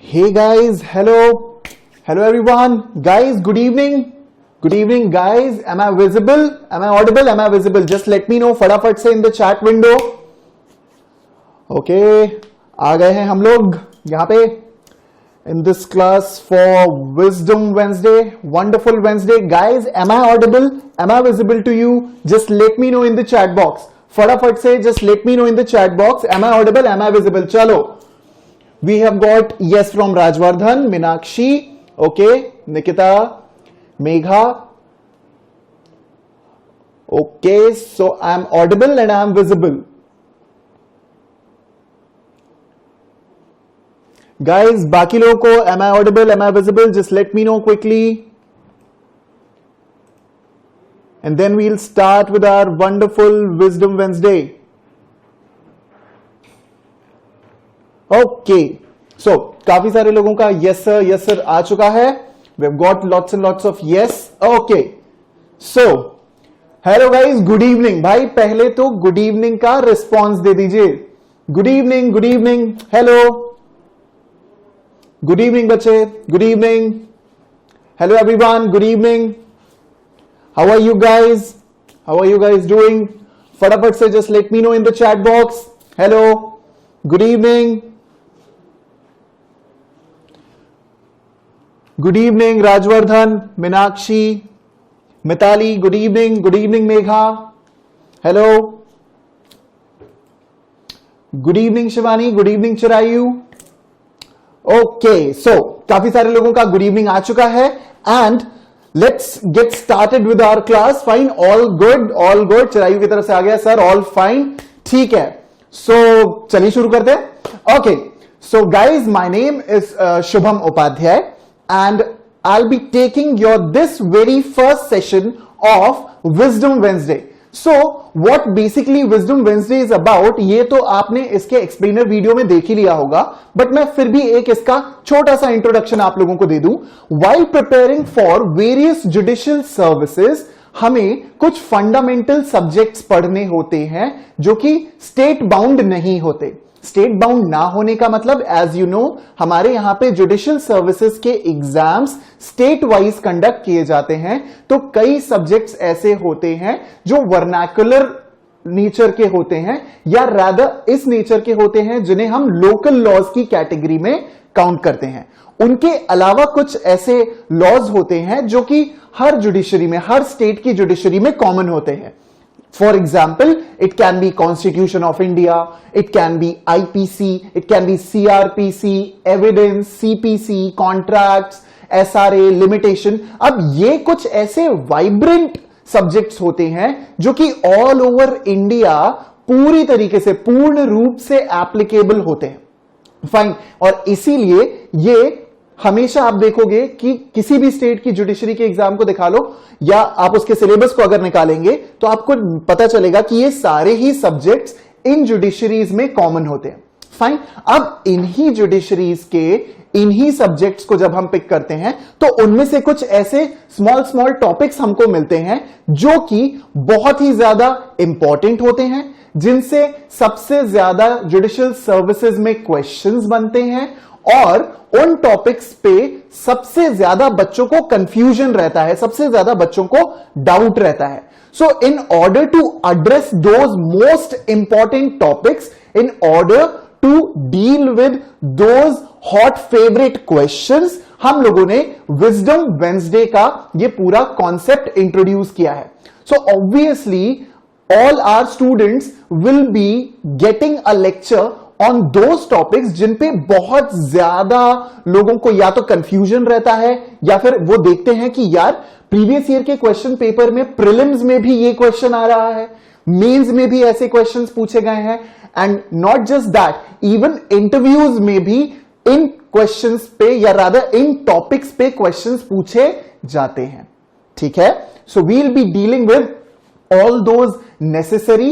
Hey guys, hello everyone. Guys, good evening. Good evening, guys. Am I visible? Am I audible? Am I visible? Just let me know फटाफट से in the chat window. Okay, आ गए हैं हम लोग यहाँ पे in this class for Wisdom Wednesday. Wonderful Wednesday, guys. Am I audible? Am I visible to you? Just let me know in the chat box. फटाफट से just let me know in the chat box. Am I audible? Am I visible? चलो. We have got yes from Rajwardhan, Minakshi, okay, Nikita, Megha. Okay, so I'm audible and I'm visible. Guys, बाकी लोगों को am I audible, am I visible? Just let me know quickly. And then we'll start with our wonderful Wisdom Wednesday. Okay so काफी सारे लोगों का yes sir आ चुका है. We have got lots and lots of yes. Okay so hello guys, good evening. भाई पहले तो गुड इवनिंग का रिस्पॉन्स दे दीजिए. Good evening, good evening, hello, good evening बच्चे, good evening, hello everyone, good evening. How are you guys, how are you guys doing? फटाफट से just let me know in the chat box. Hello, good evening, good evening Rajvardhan, Meenakshi, Mithali, good evening Megha, hello, good evening Shivani, good evening Chirayu. Okay so काफी सारे लोगों का good evening आ चुका है and let's get started with our class. Fine, all good. Chirayu की तरफ से आ गया सर, ऑल फाइन, ठीक है. सो चलिए शुरू करते हैं. Okay so guys, my name is Shubham Upadhyay and I'll be taking your this very first session of Wisdom Wednesday. So what basically Wisdom Wednesday is about, ये तो आपने इसके एक्सप्लेनर वीडियो में देख ही लिया होगा, बट मैं फिर भी एक इसका छोटा सा इंट्रोडक्शन आप लोगों को दे दूं. While preparing for various judicial services, हमें कुछ फंडामेंटल सब्जेक्ट्स पढ़ने होते हैं जो कि स्टेट बाउंड नहीं होते. स्टेट बाउंड ना होने का मतलब, एज यू नो, हमारे यहां पे जुडिशियल सर्विसेज के एग्जाम्स स्टेट वाइज कंडक्ट किए जाते हैं. तो कई सब्जेक्ट्स ऐसे होते हैं जो वर्नाकुलर नेचर के होते हैं या रादर इस नेचर के होते हैं जिन्हें हम लोकल लॉज की कैटेगरी में काउंट करते हैं. उनके अलावा कुछ ऐसे लॉज होते हैं जो कि हर जुडिशरी में, हर स्टेट की जुडिशरी में कॉमन होते हैं. For example, it can be Constitution of India, it can be IPC, it can be CRPC, evidence, CPC, contracts, SRA, limitation. अब ये कुछ ऐसे वाइब्रेंट सब्जेक्ट्स होते हैं जो कि ऑल ओवर इंडिया पूरी तरीके से, पूर्ण रूप से एप्लीकेबल होते हैं. फाइन, और इसीलिए ये हमेशा आप देखोगे कि किसी भी स्टेट की जुडिशरी के एग्जाम को दिखा लो या आप उसके सिलेबस को अगर निकालेंगे तो आपको पता चलेगा कि ये सारे ही सब्जेक्ट्स इन जुडिशरीज में कॉमन होते हैं. फाइन, अब इन्हीं जुडिशरीज के इन्हीं सब्जेक्ट्स को जब हम पिक करते हैं तो उनमें से कुछ ऐसे स्मॉल टॉपिक्स हमको मिलते हैं जो कि बहुत ही ज्यादा इंपॉर्टेंट होते हैं, जिनसे सबसे ज्यादा जुडिशियल सर्विसेज में क्वेश्चंस बनते हैं और उन टॉपिक्स पे सबसे ज्यादा बच्चों को कंफ्यूजन रहता है, सबसे ज्यादा बच्चों को डाउट रहता है. So in order to address those most important topics, in order to deal with those hot favourite questions, हम लोगों ने विजडम वेंसडे का ये पूरा कॉन्सेप्ट इंट्रोड्यूस किया है. So obviously all our students will be getting a lecture on those topics जिन पे बहुत ज्यादा लोगों को या तो कंफ्यूजन रहता है या फिर वो देखते हैं कि यार प्रीवियस ईयर के क्वेश्चन पेपर में प्रीलिम्स में भी ये क्वेश्चन आ रहा है, मेंस में भी ऐसे क्वेश्चंस पूछे गए हैं, and not just that, even interviews में भी इन क्वेश्चंस पे या रादर इन टॉपिक्स पे क्वेश्चंस पूछे जाते हैं. ठीक है, so we will be dealing with all those necessary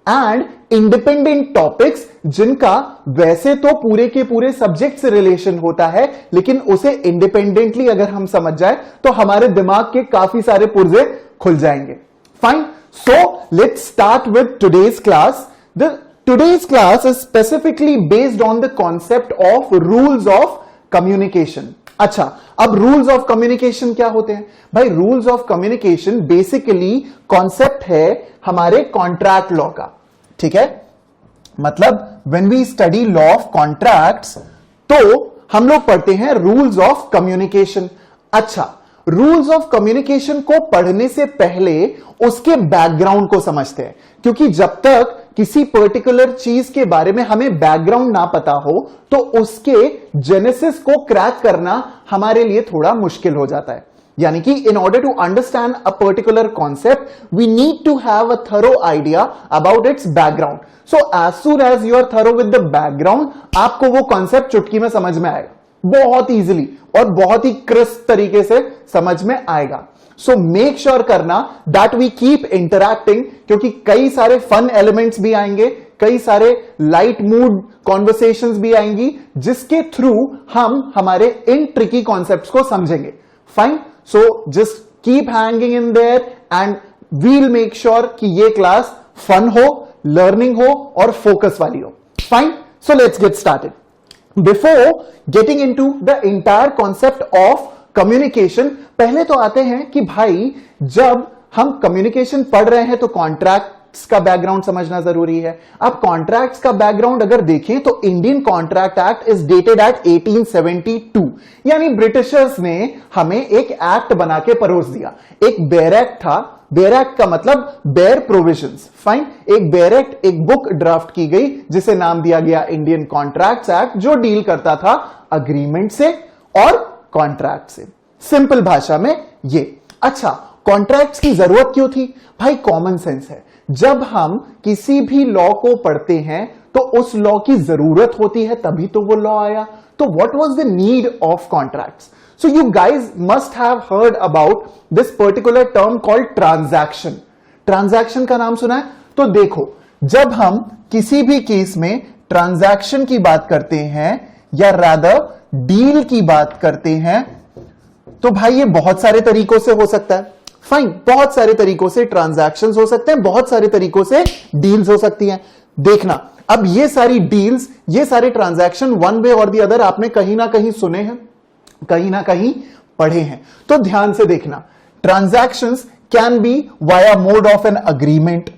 and independent topics जिनका वैसे तो पूरे के पूरे सब्जेक्ट से रिलेशन होता है, लेकिन उसे इंडिपेंडेंटली अगर हम समझ जाए तो हमारे दिमाग के काफी सारे पुर्जे खुल जाएंगे. Fine, so let's start with today's class. The Today's class is specifically based on the concept of rules of communication. अच्छा, अब रूल्स ऑफ कम्युनिकेशन क्या होते हैं भाई? Rules of communication basically concept है हमारे कॉन्ट्रैक्ट लॉ का, ठीक है? मतलब when we study law of contracts तो हम लोग पढ़ते हैं रूल्स ऑफ कम्युनिकेशन। अच्छा, रूल्स ऑफ कम्युनिकेशन को पढ़ने से पहले उसके बैकग्राउंड को समझते हैं, क्योंकि जब तक किसी पर्टिकुलर चीज के बारे में हमें बैकग्राउंड ना पता हो तो उसके जेनेसिस को क्रैक करना हमारे लिए थोड़ा मुश्किल हो जाता है। यानी कि in order to understand a particular concept we need to have a thorough idea about its background. So as soon as you are thorough with the background, आपको वो कॉन्सेप्ट चुटकी में समझ में आएगा, बहुत इजीली और बहुत ही क्रिस्प तरीके से समझ में आएगा। सो मेक श्योर करना दैट वी कीप इंटरैक्टिंग, क्योंकि कई सारे फन एलिमेंट्स भी आएंगे, कई सारे लाइट मूड कॉन्वर्सेशंस भी आएंगी, जिसके थ्रू हम हमारे इन ट्रिकी कॉन्सेप्ट्स को समझेंगे। Fine, so just keep hanging in there and we'll make sure कि ये क्लास फन हो, लर्निंग हो और फोकस वाली हो। Fine, so let's get started. Before getting into the entire concept of communication, पहले तो आते हैं कि भाई जब हम कम्युनिकेशन पढ़ रहे हैं तो कॉन्ट्रैक्ट्स का बैकग्राउंड समझना जरूरी है। अब कॉन्ट्रैक्ट्स का बैकग्राउंड अगर देखें तो Indian contract act is dated at 1872, यानी ब्रिटिशर्स ने हमें एक एक्ट बना के परोस दिया। एक बेयर एक्ट था, बेयर एक्ट का मतलब बेयर प्रोविजंस। फाइन, एक बेयर एक्ट, एक बुक ड्राफ्ट की गई जिसे नाम दिया गया इंडियन कॉन्ट्रैक्ट्स एक्ट, जो डील करता था अग्रीमेंट से और कॉन्ट्रैक्ट से। सिंपल भाषा में ये। अच्छा, कॉन्ट्रैक्ट्स की जरूरत क्यों थी भाई? कॉमन सेंस है। जब हम किसी भी लॉ को पढ़ते हैं तो उस लॉ की जरूरत होती है, तभी तो वो लॉ आया। तो what was the need of contracts? So you guys must have heard about this particular term called transaction. Transaction का नाम सुना है? तो देखो, जब हम किसी भी केस में ट्रांजैक्शन की बात करते हैं या रादर डील की बात करते हैं तो भाई ये बहुत सारे तरीकों से हो सकता है। फाइन, बहुत सारे तरीकों से ट्रांजैक्शंस हो सकते हैं, बहुत सारे तरीकों से डील्स हो सकती हैं। देखना, अब ये सारी डील्स, ये सारे ट्रांजैक्शन वन वे और दी अदर आपने कहीं ना कहीं सुने हैं, कहीं ना कहीं पढ़े हैं। तो ध्यान से देखना, transactions can be via mode of an agreement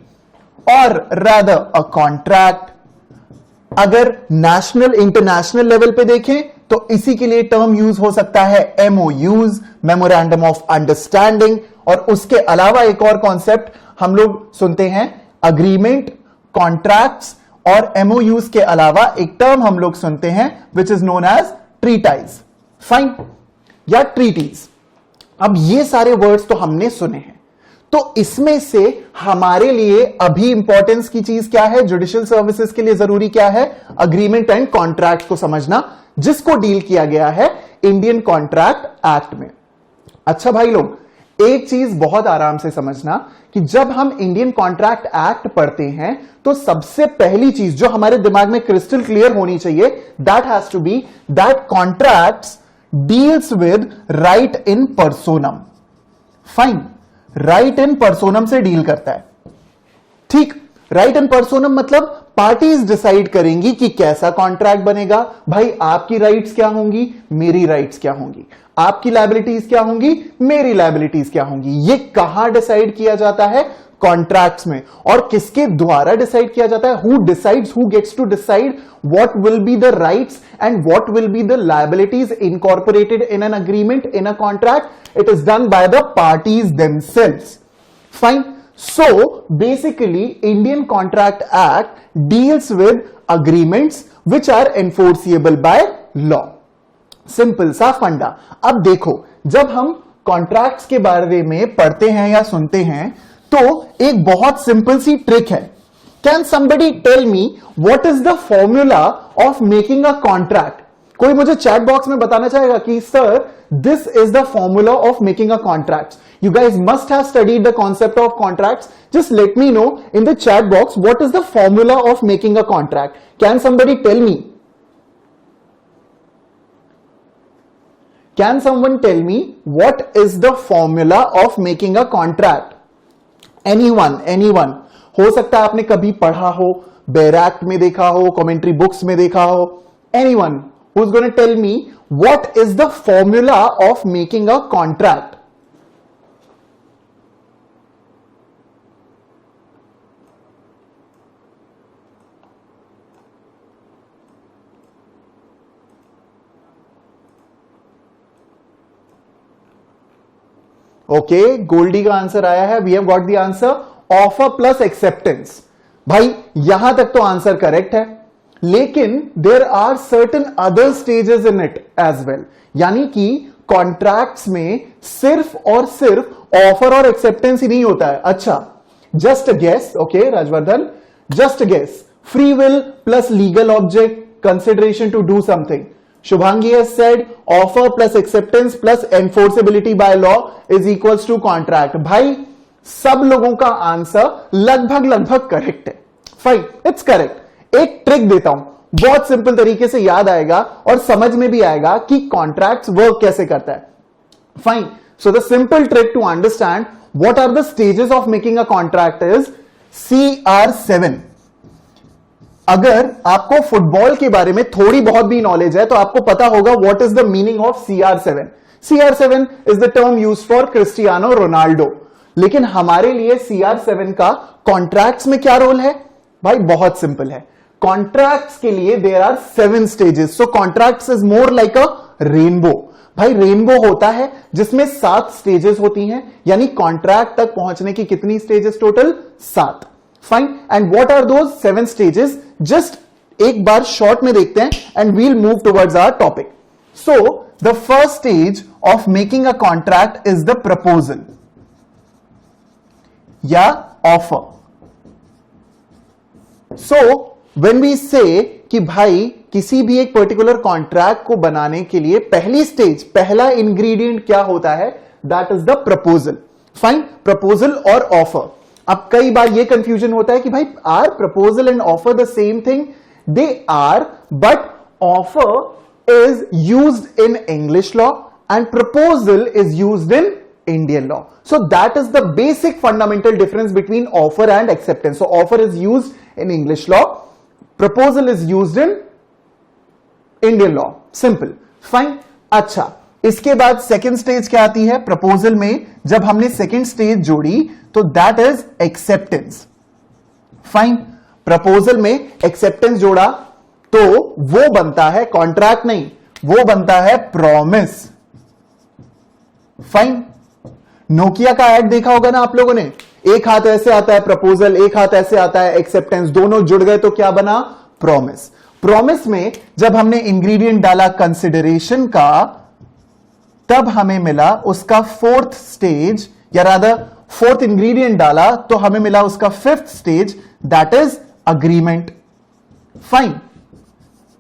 और रादर अ कॉन्ट्रैक्ट। अगर नेशनल इंटरनेशनल लेवल पे देखें तो इसी के लिए टर्म यूज हो सकता है एमओयूज, मेमोरेंडम ऑफ अंडरस्टैंडिंग, और उसके अलावा एक और कॉन्सेप्ट हम लोग सुनते हैं अग्रीमेंट, कॉन्ट्रैक्ट्स और एमओयूज के अलावा एक टर्म हम लोग सुनते हैं which is known as treatise. Fine, या ट्रीटीज। अब ये सारे वर्ड्स तो हमने सुने हैं, तो इसमें से हमारे लिए अभी इंपॉर्टेंस की चीज क्या है? जुडिशियल सर्विसेज के लिए जरूरी क्या है? अग्रीमेंट एंड कॉन्ट्रैक्ट को समझना, जिसको डील किया गया है इंडियन कॉन्ट्रैक्ट एक्ट में। अच्छा भाई लोग, एक चीज बहुत आराम से समझना कि जब हम इंडियन कॉन्ट्रैक्ट एक्ट पढ़ते हैं तो सबसे पहली चीज जो हमारे दिमाग में क्रिस्टल क्लियर होनी चाहिए, that has to be that contracts deals with right in personam. Fine, right in personam से डील करता है। ठीक, राइट इन पर्सोनम मतलब पार्टीज डिसाइड करेंगी कि कैसा कॉन्ट्रैक्ट बनेगा। भाई आपकी राइट्स क्या होंगी, मेरी राइट्स क्या होंगी, आपकी लायबिलिटीज क्या होंगी, मेरी लायबिलिटीज क्या होंगी। ये कहां डिसाइड किया जाता है? कॉन्ट्रैक्ट्स में। और किसके द्वारा डिसाइड किया जाता है? Who decides, who gets to decide what will be the rights and what will be the liabilities incorporated in an agreement, in a contract? It is done by the parties themselves. Fine, so basically Indian Contract Act deals with agreements which are enforceable by law. Simple सा फंडा। अब देखो, जब हम contracts के बारे में पढ़ते हैं या सुनते हैं तो एक बहुत सिंपल सी ट्रिक है। Can somebody tell me what is the formula of making a contract? कोई मुझे चैट बॉक्स में बताना चाहेगा कि sir this is the formula of making a contract? You guys must have studied the concept of contracts. Just let me know in the chat box what is the formula of making a contract. Can somebody tell me? Can someone tell me what is the formula of making a contract? Anyone, anyone. हो सकता है आपने कभी पढ़ा हो, bear act में देखा हो, कमेंट्री बुक्स में देखा हो। Anyone, who's going to tell me what is the formula of making a contract? Okay, Goldy का आंसर आया है. We have got the answer offer plus acceptance. भाई यहां तक तो आंसर करेक्ट है, लेकिन there are certain other stages in it as well. यानी कि कॉन्ट्रैक्ट्स में सिर्फ और सिर्फ ऑफर और एक्सेप्टेंस ही नहीं होता है. अच्छा, just guess. Okay Rajvardhan, just guess. Free will plus legal object, consideration to do something. Shubhangi has said offer plus acceptance plus enforceability by law is equals to contract. भाई सब लोगों का आंसर लगभग लगभग करेक्ट है. Fine, it's correct. एक trick देता हूं, बहुत सिंपल तरीके से याद आएगा और समझ में भी आएगा कि कॉन्ट्रैक्ट्स वर्क कैसे करता है. Fine, so the simple trick to understand what are the stages of making a contract is CR7. अगर आपको फुटबॉल के बारे में थोड़ी बहुत भी नॉलेज है तो आपको पता होगा what is the meaning of CR7. CR7 is the term used for Cristiano Ronaldo. लेकिन हमारे लिए CR7 का कॉन्ट्रैक्ट्स में क्या रोल है? भाई बहुत सिंपल है. कॉन्ट्रैक्ट्स के लिए there are 7 stages. So contracts is more like a rainbow. भाई रेनबो होता है जिसमें 7 स्टेजेस होती हैं. यानी कॉन्ट्रैक्ट तक पहुंचने की कितनी stages total? 7. Fine, and what are those 7 stages? Just एक बार शॉर्ट में देखते हैं and we'll move towards our topic. So the first stage of making a contract is the proposal या offer. So when we say कि भाई किसी भी एक पर्टिकुलर कॉन्ट्रैक्ट को बनाने के लिए पहली स्टेज, पहला इंग्रेडिएंट क्या होता है? That is the proposal. Fine, proposal और ऑफर. अब कई बार यह कंफ्यूजन होता है कि भाई are proposal and offer the same thing? They are, but offer is used in English law and proposal is used in Indian law. So that is the basic fundamental difference between offer and acceptance. So offer is used in English law, proposal is used in Indian law. Simple. Fine. अच्छा, इसके बाद second stage क्या आती है proposal में? जब हमने second stage जोड़ी तो that is acceptance. Fine, proposal में एक्सेप्टेंस जोड़ा तो वो बनता है कॉन्ट्रैक्ट नहीं, वो बनता है प्रॉमिस. फाइन, नोकिया का ऐड देखा होगा ना आप लोगों ने. एक हाथ ऐसे आता है प्रपोजल, एक हाथ ऐसे आता है एक्सेप्टेंस, दोनों जुड़ गए तो क्या बना? प्रॉमिस. प्रॉमिस में जब हमने इंग्रेडिएंट डाला कंसिडरेशन का, तब हमें मिला उसका 4th स्टेज, या रादर 4th इंग्रेडिएंट डाला तो हमें मिला उसका 5th stage, that is agreement. Fine,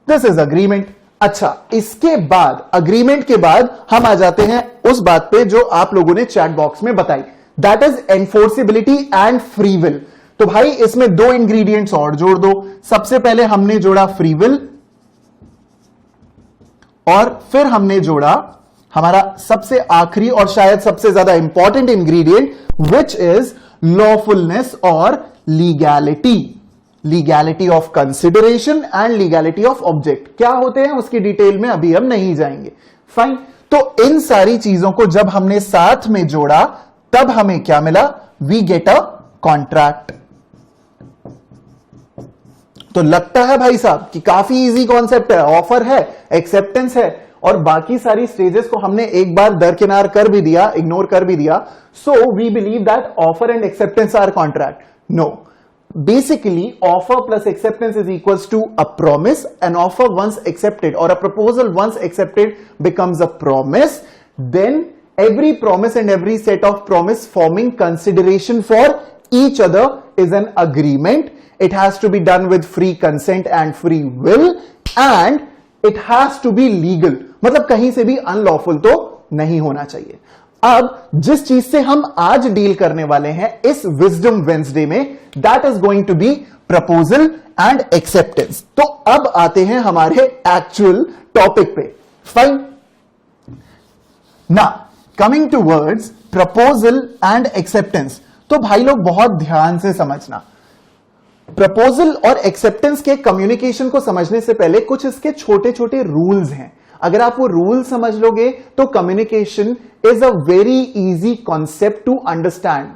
this is agreement. अच्छा, इसके बाद अग्रीमेंट के बाद हम आ जाते हैं उस बात पे जो आप लोगों ने चैट बॉक्स में बताई, that is enforceability and free will. तो भाई इसमें 2 इंग्रेडिएंट्स और जोड़ दो. सबसे पहले हमने जोड़ा फ्री विल और फिर हमने जोड़ा हमारा सबसे आखिरी और शायद सबसे ज्यादा इंपॉर्टेंट इंग्रेडिएंट, विच इज लॉफुलनेस और legality. Legality of consideration and legality of object. क्या होते हैं उसकी डिटेल में अभी हम नहीं जाएंगे. फाइन, तो इन सारी चीजों को जब हमने साथ में जोड़ा तब हमें क्या मिला? We get a contract. तो लगता है भाई साहब कि काफी इजी कॉन्सेप्ट है. ऑफर है, एक्सेप्टेंस है और बाकी सारी स्टेजेस को हमने एक बार दरकिनार कर भी दिया, इग्नोर कर भी दिया. So we believe that offer and acceptance are contract. No, basically offer plus acceptance is equals to a promise. An offer once accepted or a proposal once accepted becomes a promise. Then every promise and every set of promise forming consideration for each other is an agreement. It has to be done with free consent and free will and it has to be legal. मतलब कहीं से भी unlawful तो नहीं होना चाहिए. अब जिस चीज से हम आज डील करने वाले हैं इस विजडम वेंसडे में, that is going to be proposal and acceptance. तो अब आते हैं हमारे एक्चुअल टॉपिक पे. फाइन, ना coming towards proposal and acceptance. तो भाई लोग बहुत ध्यान से समझना. प्रपोजल और एक्सेप्टेंस के कम्युनिकेशन को समझने से पहले कुछ इसके छोटे छोटे रूल्स हैं। अगर आप वो रूल समझ लोगे तो communication is a very easy concept to understand.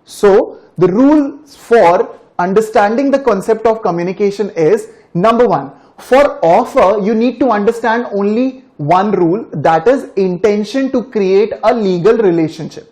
So the rule for understanding the concept of communication is number 1, for offer you need to understand only one rule, that is intention to create a legal relationship.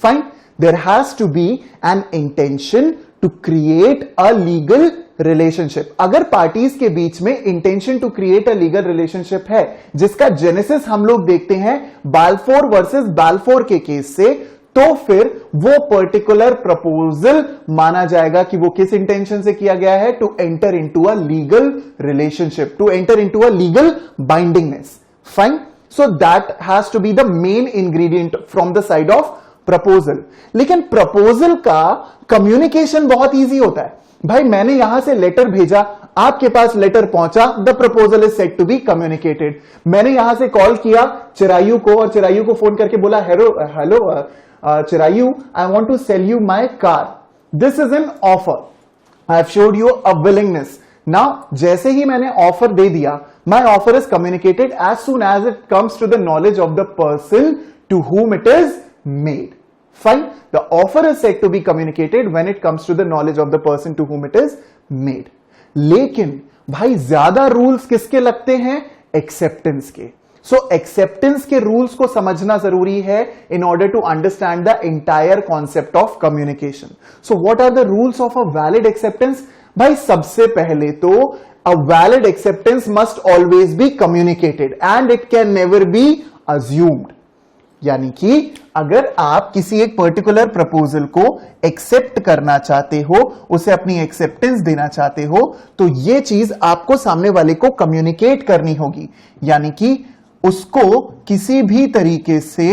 Fine, there has to be an intention to create a legal relationship. अगर parties के बीच में intention to create a legal relationship है, जिसका genesis हम लोग देखते हैं बाल्फोर वर्सेस बाल्फोर के केस से, तो फिर वो पर्टिकुलर प्रपोजल माना जाएगा कि वो किस इंटेंशन से किया गया है, to enter into a legal relationship, to enter into a legal bindingness. Fine, so that has to be the main ingredient from the side of proposal. लेकिन प्रपोजल का कम्युनिकेशन बहुत इजी होता है। भाई मैंने यहां से लेटर भेजा, आपके पास लेटर पहुंचा, the proposal is set to be communicated. मैंने यहां से कॉल किया चिरायु को और चिरायु को फोन करके बोला hello Chirayu, I want to sell you my car. This is an offer. I have showed you a willingness. Now, जैसे ही मैंने ऑफर दे दिया, my offer is communicated as soon as it comes to the knowledge of the person to whom it is made. Fine. The offer is said to be communicated when it comes to the knowledge of the person to whom it is made. लेकिन भाई ज्यादा rules किसके लगते हैं? Acceptance के। सो acceptance के rules को समझना जरूरी है in order to understand the entire concept of communication. So what are the rules of a valid acceptance? भाई सबसे पहले तो a valid acceptance must always be communicated and it can never be assumed. यानी कि अगर आप किसी एक पर्टिकुलर प्रपोजल को एक्सेप्ट करना चाहते हो, उसे अपनी एक्सेप्टेंस देना चाहते हो, तो यह चीज आपको सामने वाले को कम्युनिकेट करनी होगी। यानी कि उसको किसी भी तरीके से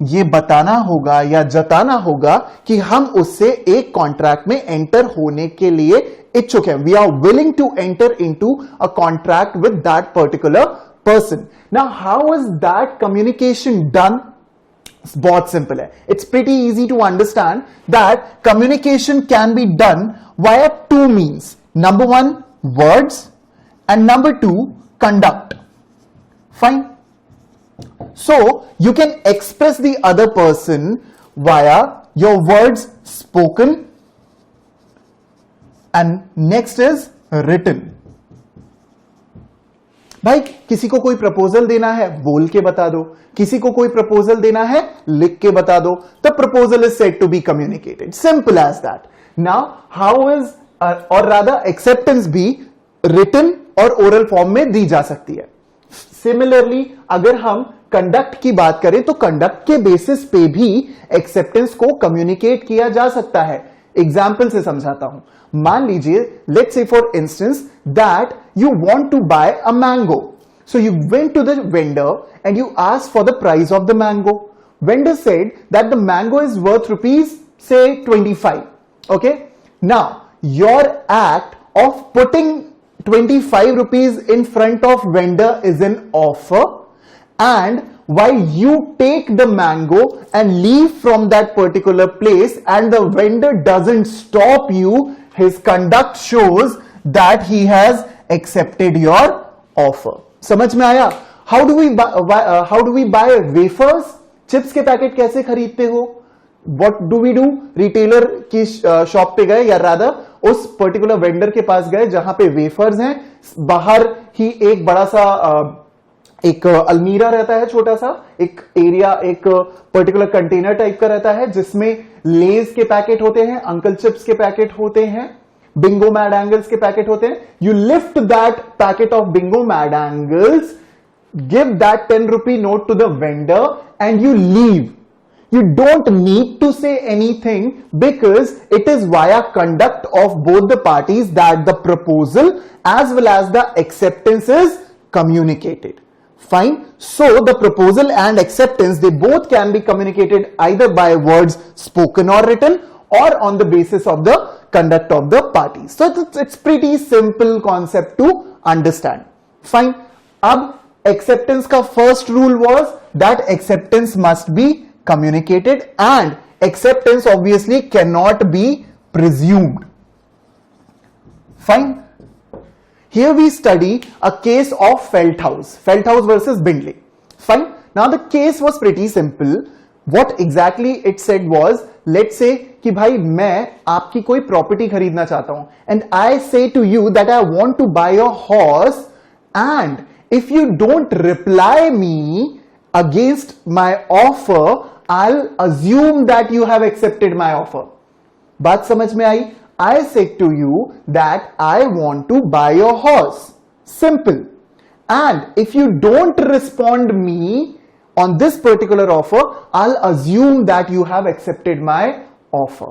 यह बताना होगा या जताना होगा कि हम उससे एक कॉन्ट्रैक्ट में एंटर होने के लिए इच्छुक हैं। We are willing to enter into a contract with that particular person. Now how is that communication done? बहुत सिंपल है। It's pretty easy to understand that communication can be done via two means. Number 1 words and number 2 conduct. Fine, so you can express the other person via your words spoken and next is written. भाई किसी को कोई proposal देना है बोल के बता दो, किसी को कोई प्रपोजल देना है लिख के बता दो, the proposal is said to be communicated. Simple as that. Now how is or rather acceptance भी written और oral form में दी जा सकती है। सिमिलरली अगर हम कंडक्ट की बात करें तो कंडक्ट के बेसिस पे भी एक्सेप्टेंस को कम्युनिकेट किया जा सकता है। एग्जाम्पल से समझाता हूं। मान लीजिए, let's say for instance that you want to buy a mango, so you went to the vendor and you asked for the price of the mango. Vendor said that the mango is worth rupees say 25. Okay, now your act of putting 25 rupees in front of vendor is an offer, and while you take the mango and leave from that particular place and the vendor doesn't stop you, his conduct shows that he has accepted your offer. समझ में आया? How do we buy wafers? Chips के packet कैसे खरीदते हो? What do we do? Retailer की shop पे गए या रादर उस पर्टिकुलर वेंडर के पास गए जहां पे वेफर्स हैं, बाहर ही एक बड़ा सा एक अलमीरा रहता है, छोटा सा एक एरिया, एक पर्टिकुलर कंटेनर टाइप का रहता है जिसमें लेज के पैकेट होते हैं, अंकल चिप्स के पैकेट होते हैं, बिंगो मैड एंगल्स के पैकेट होते हैं। You lift that packet of Bingo mad angles, give that 10 rupee note to the vendor and you leave. You don't need to say anything because it is via conduct of both the parties that the proposal as well as the acceptance is communicated. Fine. So the proposal and acceptance, they both can be communicated either by words spoken or written or on the basis of the conduct of the parties. So it's pretty simple concept to understand. Fine. Ab acceptance ka first rule was that acceptance must be communicated and acceptance obviously cannot be presumed. Fine. Here we study a case of Feldhaus versus Bindley. Fine. Now the case was pretty simple. What exactly it said was, let's say कि भाई मैं आपकी कोई property खरीदना चाहता हूं, and I say to you that I want to buy a horse, and if you don't reply me against my offer, I'll assume that you have accepted my offer. बात समझ में आई? I said to you that I want to buy a horse. Simple. And if you don't respond me on this particular offer, I'll assume that you have accepted my offer.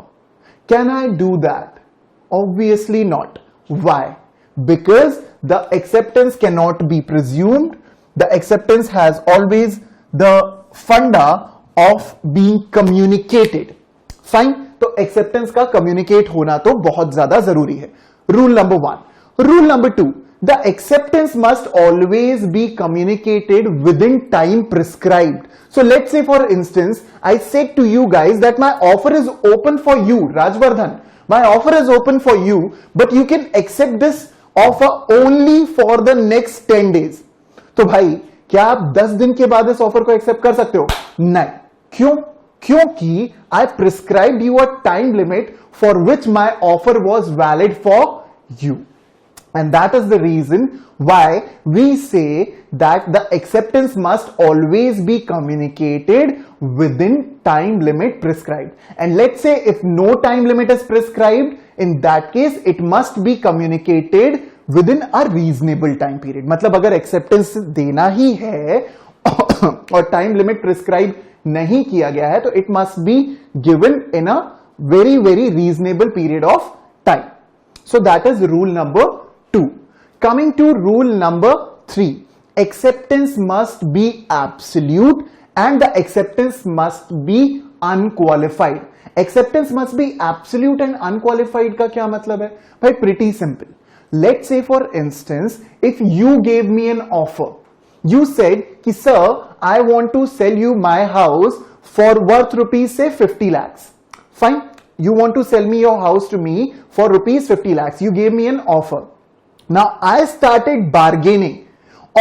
Can I do that? Obviously not. Why? Because the acceptance cannot be presumed. The acceptance has always the funda of being communicated. Fine. तो acceptance का communicate होना तो बहुत ज्यादा जरूरी है. Rule number 1. Rule number 2, the acceptance must always be communicated within time prescribed. So let's say for instance I said to you guys that my offer is open for you, Rajvardhan, my offer is open for you, but you can accept this offer only for the next 10 days. तो भाई क्या आप 10 दिन के बाद इस offer को accept कर सकते हो? नहीं. क्यों? क्योंकि I prescribed you a time limit for which my offer was valid for you. And that is the reason why we say that the acceptance must always be communicated within time limit prescribed. And let's say if no time limit is prescribed, in that case it must be communicated within a reasonable time period. मतलब अगर acceptance देना ही है और time limit prescribe नहीं किया गया है तो it must be given in a very very reasonable period of time. So that is rule number 2. Coming to rule number 3, acceptance must be absolute and the acceptance must be unqualified. Acceptance must be absolute and unqualified का क्या मतलब है? भाई pretty simple. Let's say for instance if you gave me an offer, you said कि sir I want to sell you my house for worth rupees say 50 lakhs. Fine, you want to sell me your house to me for rupees 50 lakhs. You gave me an offer. Now I started bargaining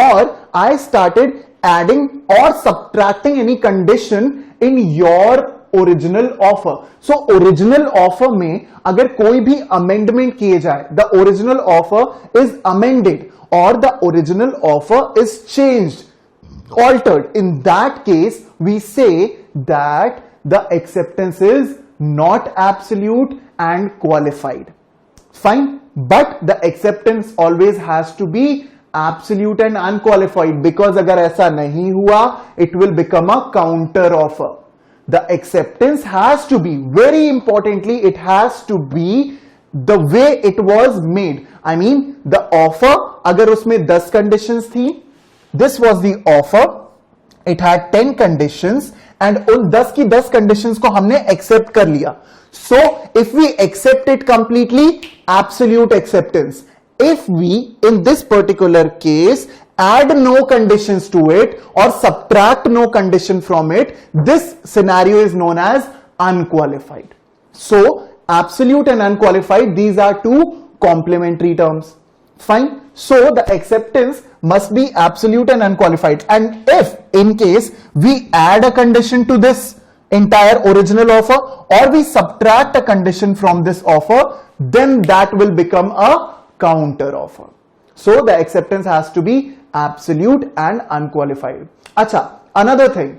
or I started adding or subtracting any condition in your original offer. So original offer में अगर कोई भी amendment किए जाए, the original offer is amended और the original offer is changed, altered. In that case we say that the acceptance is not absolute and qualified. Fine, but the acceptance always has to be absolute and unqualified, because अगर ऐसा नहीं हुआ it will become a counter offer. The acceptance has to be, very importantly, it has to be the way it was made. I mean, the offer, अगर उसमें 10 conditions थी, this was the offer, it had 10 conditions, and उन 10 की 10 conditions को हमने accept कर लिया. So, if we accept it completely, absolute acceptance. If we, in this particular case, add no conditions to it or subtract no condition from it, this scenario is known as unqualified. So absolute and unqualified, these are two complementary terms. Fine. So the acceptance must be absolute and unqualified, and if in case we add a condition to this entire original offer or we subtract a condition from this offer, then that will become a counter offer. So the acceptance has to be absolute and unqualified. Acha, another thing,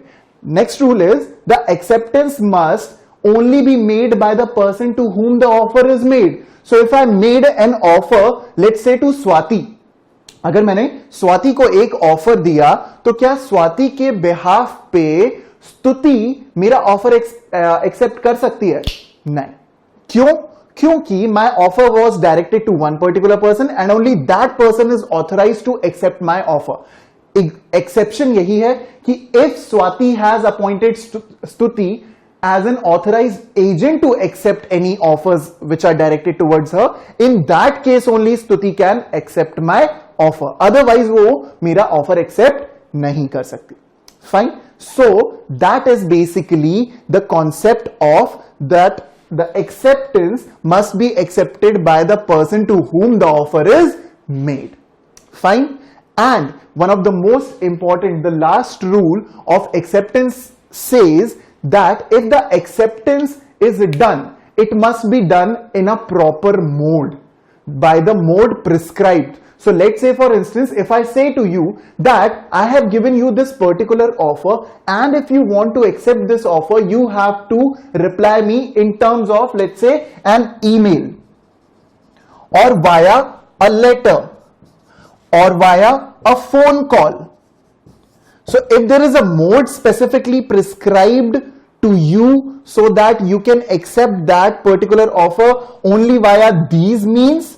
next rule is the acceptance must only be made by the person to whom the offer is made. So if I made an offer, let's say to Swati, अगर मैंने स्वाति को एक offer दिया तो क्या स्वाति के behalf पे स्तुति मेरा ऑफर एक्सेप्ट कर सकती है? नहीं. क्यों? क्योंकि my offer was directed to one particular person and only that person is authorized to accept my offer. Exception यही है कि if Swati has appointed Stuti as an authorized agent to accept any offers which are directed towards her, in that case only Stuti can accept my offer. Otherwise वो मेरा offer accept नहीं कर सकती. Fine. So that is basically the concept of that the acceptance must be accepted by the person to whom the offer is made. Fine. And one of the most important, the last rule of acceptance says that if the acceptance is done, it must be done in a proper mode, by the mode prescribed. So let's say, for instance, if I say to you that I have given you this particular offer, and if you want to accept this offer, you have to reply me in terms of, let's say, an email, or via a letter, or via a phone call. So if there is a mode specifically prescribed to you so that you can accept that particular offer only via these means,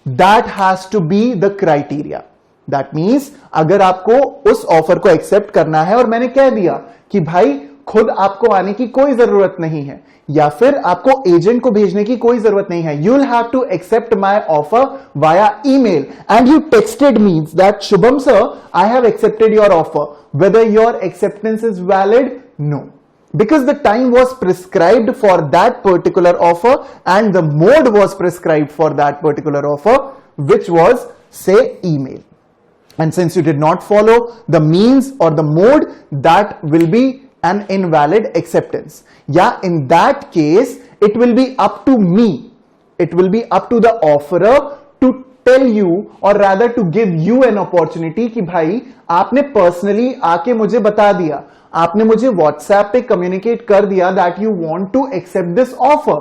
that has to be the criteria. That means अगर आपको उस offer को accept करना है और मैंने कह दिया कि भाई खुद आपको आने की कोई जरूरत नहीं है या फिर आपको एजेंट को भेजने की कोई जरूरत नहीं है, you will have to accept my offer via email, and you texted means that Shubham sir I have accepted your offer, whether your acceptance is valid, no, because the time was prescribed for that particular offer and the mode was prescribed for that particular offer, which was, say, email. And since you did not follow the means or the mode, that will be an invalid acceptance. Yeah, in that case, it will be up to me, it will be up to the offerer to tell you, or rather to give you an opportunity कि भाई आपने personally आके मुझे बता दिया, आपने मुझे WhatsApp पे communicate कर दिया that you want to accept this offer,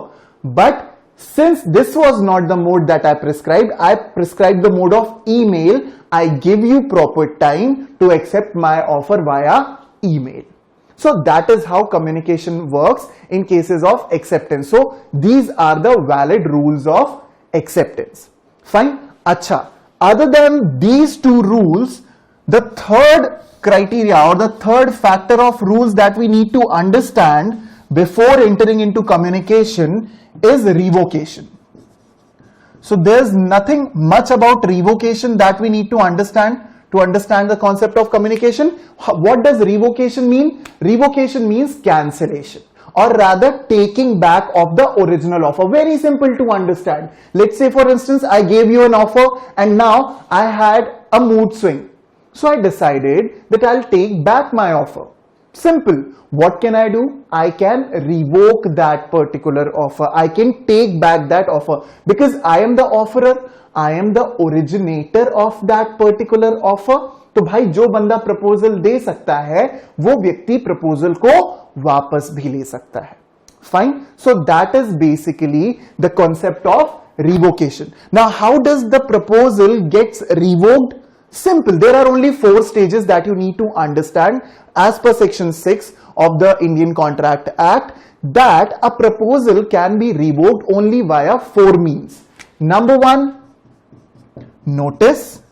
but since this was not the mode that I prescribed the mode of email, I give you proper time to accept my offer via email. So that is how communication works in cases of acceptance. So these are the valid rules of acceptance. Fine. Acha, other than these two rules, the third criteria or the third factor of rules that we need to understand before entering into communication is revocation. So there's nothing much about revocation that we need to understand the concept of communication. What does revocation mean? Revocation means cancellation, or rather taking back of the original offer. Very simple to understand. Let's say, for instance, I gave you an offer and now I had a mood swing. So I decided that I'll take back my offer. Simple. What can I do? I can revoke that particular offer. I can take back that offer because I am the offerer. I am the originator of that particular offer. तो भाई जो बंदा proposal दे सकता है वो व्यक्ति proposal को वापस भी ले सकता है. Fine. So that is basically the concept of revocation. Now how does the proposal gets revoked? Simple. There are only 4 stages that you need to understand as per section 6 of the Indian Contract Act, that a proposal can be revoked only via 4 means. Number 1, notice.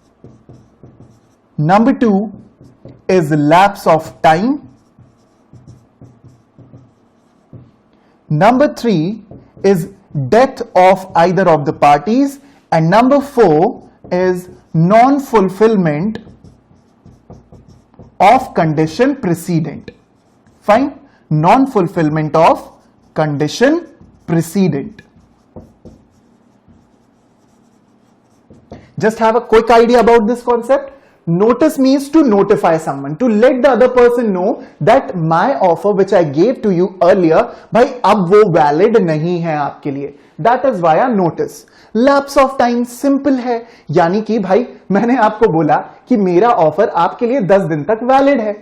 Number 2 is lapse of time. Number 3 is death of either of the parties, and number 4 is non-fulfillment of condition precedent. Fine. Non-fulfillment of condition precedent. Just have a quick idea about this concept. Notice means to notify someone, to let the other person know that my offer which I gave to you earlier, भाई अब वो valid नहीं है आपके लिए. That is via notice. Lapse of time simple है, यानी कि भाई मैंने आपको बोला कि मेरा ऑफर आपके लिए 10 दिन तक वैलिड है,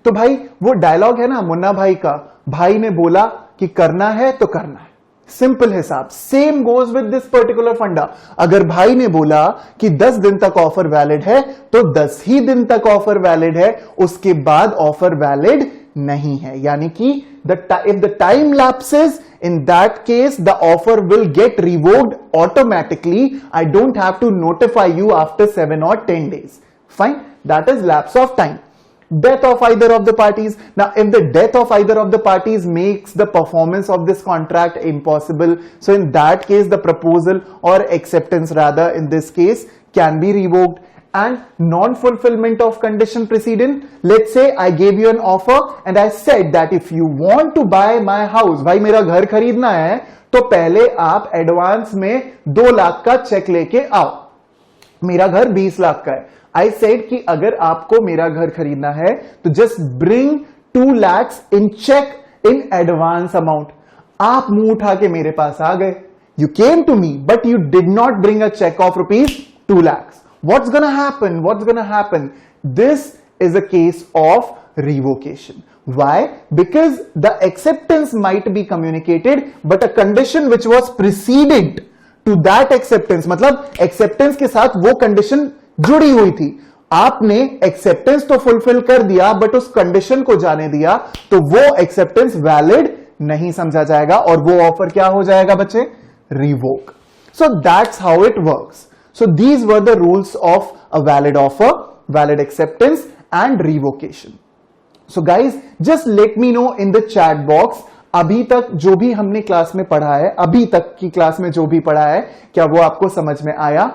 तो भाई वो डायलॉग है ना मुन्ना भाई का, भाई ने बोला कि करना है तो करना है. सिंपल है साहब. Same goes with this particular फंडा. अगर भाई ने बोला कि 10 दिन तक ऑफर वैलिड है तो 10 ही दिन तक ऑफर वैलिड है, उसके बाद ऑफर वैलिड नहीं है. यानी कि if the time lapses, in that case the offer will get revoked automatically. I don't have to notify you after 7 or 10 days. Fine. That is lapse of time. Death of either of the parties. Now if the death of either of the parties makes the performance of this contract impossible, so in that case the proposal or acceptance rather in this case can be revoked. and non-fulfillment of condition precedent. Let's say I gave you an offer and I said that if you want to buy my house, भाई मेरा घर खरीदना है तो पहले आप advance में 2 लाख का चेक लेके आओ, मेरा घर 20 लाख का है. I said कि अगर आपको मेरा घर खरीदना है तो just bring 2 lakhs in check in advance amount. आप मुंह उठा के मेरे पास आ गए. You came to me but you did not bring a check of rupees 2 lakhs. What's gonna happen? What's gonna happen? This is a case of revocation. Why? Because the acceptance might be communicated but a condition which was precedent to that acceptance, मतलब acceptance के साथ वो condition जुड़ी हुई थी, आपने acceptance तो fulfill कर दिया but उस condition को जाने दिया तो वो acceptance valid नहीं समझा जाएगा और वो ऑफर क्या हो जाएगा बच्चे? Revoke. So that's how it works. So these were the rules of a valid offer, valid acceptance and revocation. So guys, just let me know in the chat box, अभी तक जो भी हमने क्लास में पढ़ा है, अभी तक की क्लास में जो भी पढ़ा है, क्या वो आपको समझ में आया?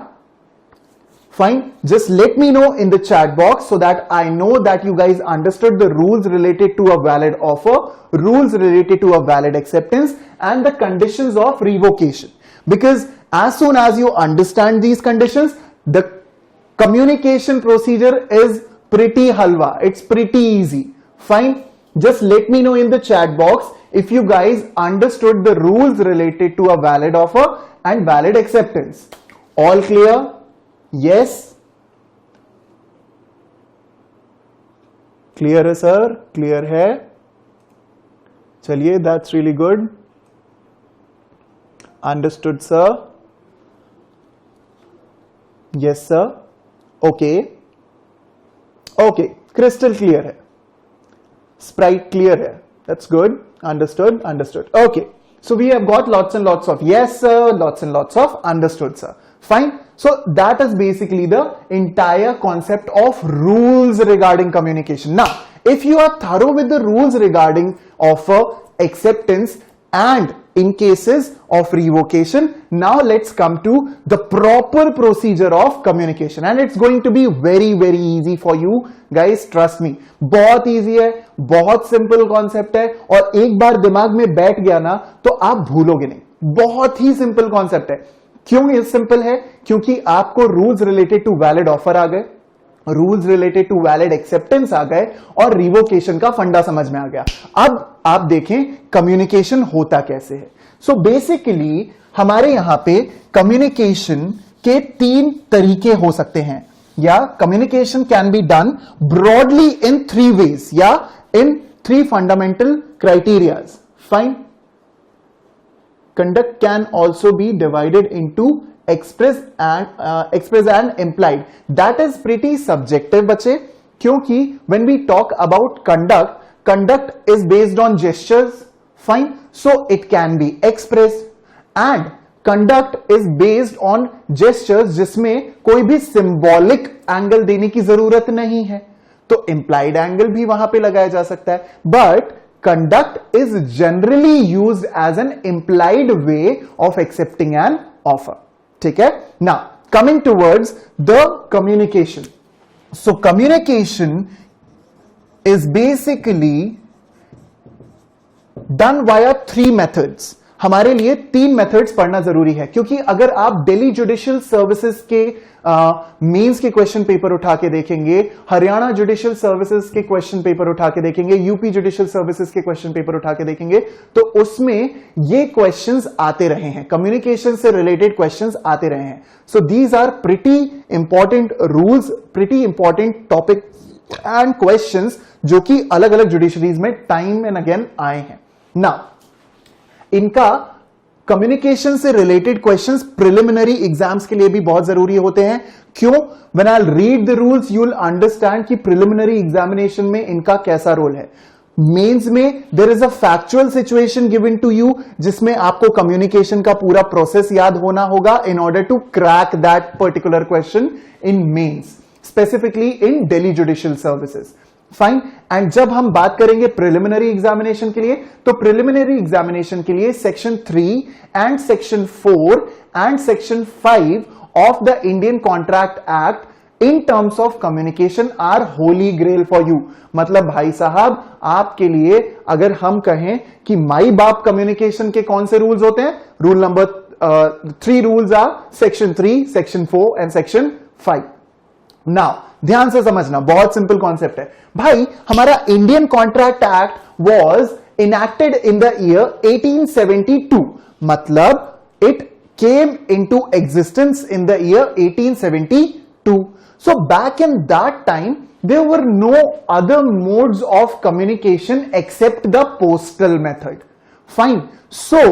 Fine. Just let me know in the chat box so that I know that you guys understood the rules related to a valid offer, rules related to a valid acceptance and the conditions of revocation. Because as soon as you understand these conditions, the communication procedure is pretty halwa. It's pretty easy. Fine. Just let me know in the chat box if you guys understood the rules related to a valid offer and valid acceptance. All clear? Yes? Clear है sir? Clear है? चलिए, that's really good. Understood sir? Yes sir? Okay. Okay, crystal clear है. Sprite clear है. That's good. Understood, understood. Okay. So we have got lots and lots of yes sir, lots and lots of understood sir. Fine. So that is basically the entire concept of rules regarding communication. Now, if you are thorough with the rules regarding offer, acceptance and in cases of revocation, now let's come to the proper procedure of communication and it's going to be very very easy for you guys, trust me. बहुत easy है, बहुत simple concept है और एक बार दिमाग में बैठ गया ना तो आप भूलोगे नहीं. बहुत ही simple concept है. क्यों ये सिंपल है? क्योंकि आपको rules related to valid offer आ गए, rules related to valid acceptance आ गए और रिवोकेशन का फंडा समझ में आ गया. अब आप देखें कम्युनिकेशन होता कैसे है. सो बेसिकली हमारे यहां पे कम्युनिकेशन के 3 तरीके हो सकते हैं या communication can be done broadly in 3 ways या in 3 fundamental criterias. Fine. Conduct can also be divided into express and implied. That is pretty subjective बच्चे, क्योंकि when we talk about conduct is based on gestures. Fine. So it can be expressed and conduct is based on gestures जिसमें कोई भी symbolic angle देने की जरूरत नहीं है, तो implied angle भी वहां पे लगाया जा सकता है. But conduct is generally used as an implied way of accepting an offer. ठीक है? Now, coming towards the communication. So, communication is basically done via 3 methods. हमारे लिए 3 मेथड्स पढ़ना जरूरी है क्योंकि अगर आप दिल्ली जुडिशियल सर्विसेज के मेंस के क्वेश्चन पेपर उठा के देखेंगे, हरियाणा जुडिशियल सर्विसेज के क्वेश्चन पेपर उठा के देखेंगे, यूपी जुडिशियल सर्विसेज के क्वेश्चन पेपर उठा के देखेंगे, तो उसमें ये क्वेश्चंस आते रहे हैं, कम्युनिकेशन से रिलेटेड क्वेश्चंस आते रहे हैं. So these are pretty important rules, pretty important topic and questions जो कि अलग अलग जुडिशरीज में टाइम एंड अगेन आए हैं. नाउ इनका कम्युनिकेशन से रिलेटेड क्वेश्चंस प्रिलिमिनरी एग्जाम्स के लिए भी बहुत जरूरी होते हैं. क्यों? When I read the rules you will understand कि प्रिलिमिनरी एग्जामिनेशन में इनका कैसा रोल है. मेंस में there is a factual situation given to you जिसमें आपको कम्युनिकेशन का पूरा प्रोसेस याद होना होगा in order to crack that particular question in mains, specifically in Delhi judicial services. Fine. And जब हम बात करेंगे प्रिलिमिनरी एग्जामिनेशन के लिए, तो प्रिलिमिनरी एग्जामिनेशन के लिए section 3 and section 4 and section 5 of the Indian contract act in terms of communication are holy grail for you. मतलब भाई साहब आपके लिए अगर हम कहें कि माई बाप कम्युनिकेशन के कौन से रूल्स होते हैं, rule number 3 rules are section 3, section 4 and section 5। Now ध्यान से समझना, बहुत सिंपल कॉन्सेप्ट है भाई। हमारा Indian contract act was enacted in the year 1872, मतलब it came into existence in the year 1872. So back in that time there were no other modes of communication except the postal method. Fine. So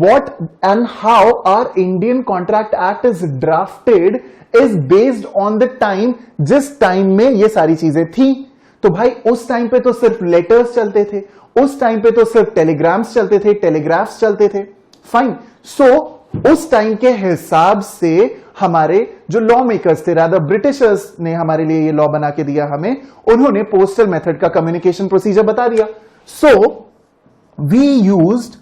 what and how our Indian Contract Act is drafted is based on the time जिस time में ये सारी चीजें थी। तो भाई उस time पे तो सिर्फ लेटर्स चलते थे, उस टाइम पे तो सिर्फ टेलीग्राम्स चलते थे, टेलीग्राफ्स चलते थे। फाइन। सो उस टाइम के हिसाब से हमारे जो लॉ मेकर्स थे, रादर ब्रिटिशर्स ने हमारे लिए ये लॉ बना के दिया हमें, उन्होंने पोस्टल मेथड का कम्युनिकेशन प्रोसीजर बता दिया। So we used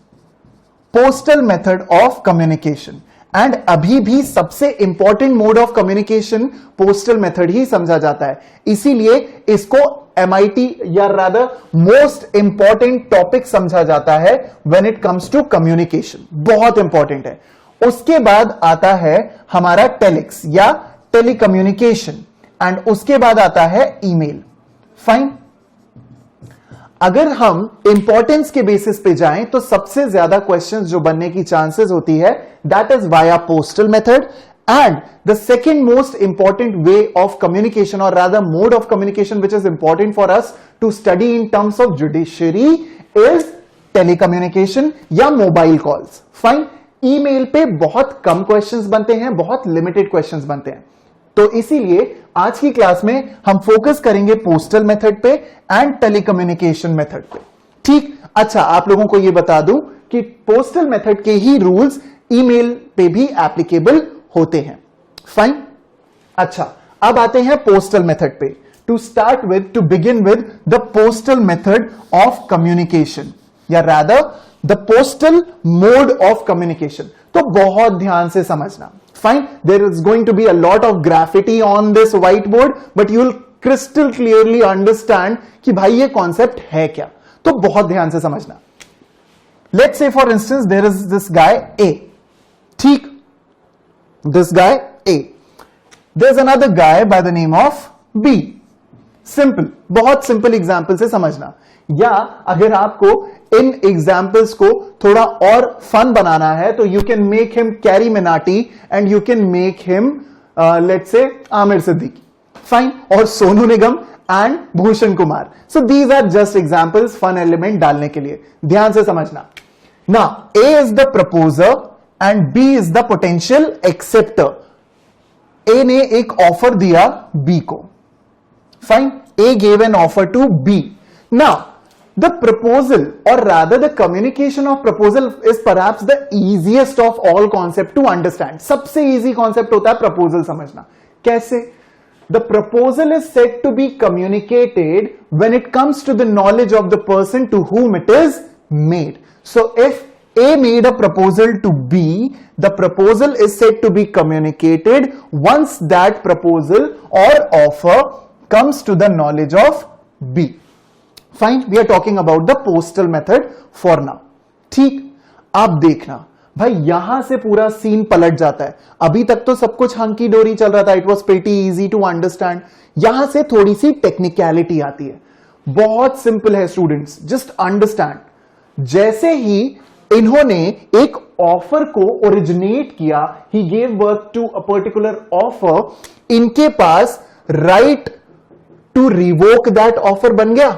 postal method of communication and अभी भी सबसे important mode of communication postal method ही समझा जाता है। इसीलिए इसको MIT या रादर मोस्ट इंपॉर्टेंट टॉपिक समझा जाता है when it comes to communication. बहुत इंपॉर्टेंट है। उसके बाद आता है हमारा टेलिक्स या टेलीकम्युनिकेशन एंड उसके बाद आता है ईमेल। फाइन। अगर हम इंपॉर्टेंस के बेसिस पे जाएं तो सबसे ज्यादा क्वेश्चंस जो बनने की चांसेस होती है that is via postal method, and the second most important way of communication or rather mode of communication which is important for us to study in terms of judiciary is telecommunication या mobile calls. Fine. Email पे बहुत कम questions बनते हैं, बहुत limited questions बनते हैं, तो इसीलिए आज की क्लास में हम फोकस करेंगे पोस्टल मेथड पे एंड टेलीकम्युनिकेशन मेथड पे। ठीक। अच्छा, आप लोगों को यह बता दूं कि पोस्टल मेथड के ही रूल्स ईमेल पे भी एप्लीकेबल होते हैं। फाइन। अच्छा, अब आते हैं पोस्टल मेथड पे। To start with, to begin with the postal method of communication या rather the postal mode of communication. तो बहुत ध्यान से समझना। Fine. There is going to be a lot of graffiti on this white board but you will crystal clearly understand कि भाई ये concept है क्या। तो बहुत ध्यान से समझना। Let's say for instance there is this guy A. ठीक। This guy A. There's another guy by the name of B. Simple. बहुत सिंपल एग्जाम्पल से समझना। या अगर आपको इन एग्जाम्पल्स को थोड़ा और फन बनाना है तो you can make him Carry Minati and you can make him let's say Aamir Siddiqui. Fine. और Sonu Nigam and Bhushan Kumar. So these are just examples, fun element डालने के लिए। ध्यान से समझना। Now A is the proposer and B is the potential acceptor. A ने एक offer दिया B को। Fine. A gave an offer to B. Now, the proposal or rather the communication of proposal is perhaps the easiest of all concept to understand. सबसे easy concept होता है proposal समझना। कैसे? The proposal is said to be communicated when it comes to the knowledge of the person to whom it is made. So if A made a proposal to B, the proposal is said to be communicated once that proposal or offer comes to the knowledge of B. Fine. We are talking about the postal method for now. ठीक। अब देखना भाई, यहां से पूरा scene पलट जाता है। अभी तक तो सब कुछ हंकी डोरी चल रहा था, it was pretty easy to understand. यहां से थोड़ी सी टेक्निकलिटी आती है। बहुत सिंपल है स्टूडेंट्स, जस्ट अंडरस्टैंड। जैसे ही इन्होंने एक ऑफर को ओरिजिनेट किया, he gave birth to a particular offer, इनके पास right to revoke that offer बन गया।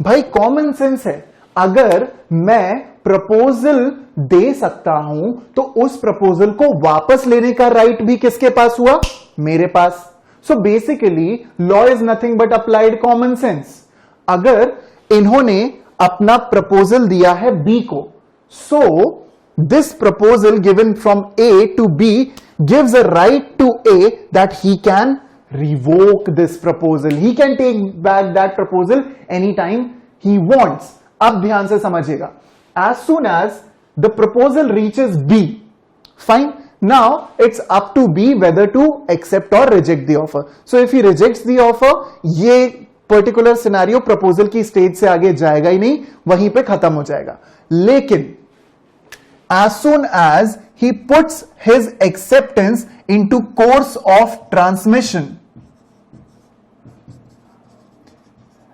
भाई कॉमन सेंस है। अगर मैं प्रपोजल दे सकता हूं तो उस प्रपोजल को वापस लेने का राइट भी किसके पास हुआ? मेरे पास। So basically law is nothing but applied common sense. अगर इन्होंने अपना प्रपोजल दिया है बी को, so this proposal given from A to B gives a right to A that he can revoke this proposal, he can take back that proposal any time he wants. अब ध्यान से समझिएगा, as soon as the proposal reaches B, fine, Now it's up to B whether to accept or reject the offer. So if he rejects the offer, ये particular scenario proposal की stage से आगे जाएगा ही नहीं, वहीं पे खत्म हो जाएगा. लेकिन as soon as he puts his acceptance into course of transmission,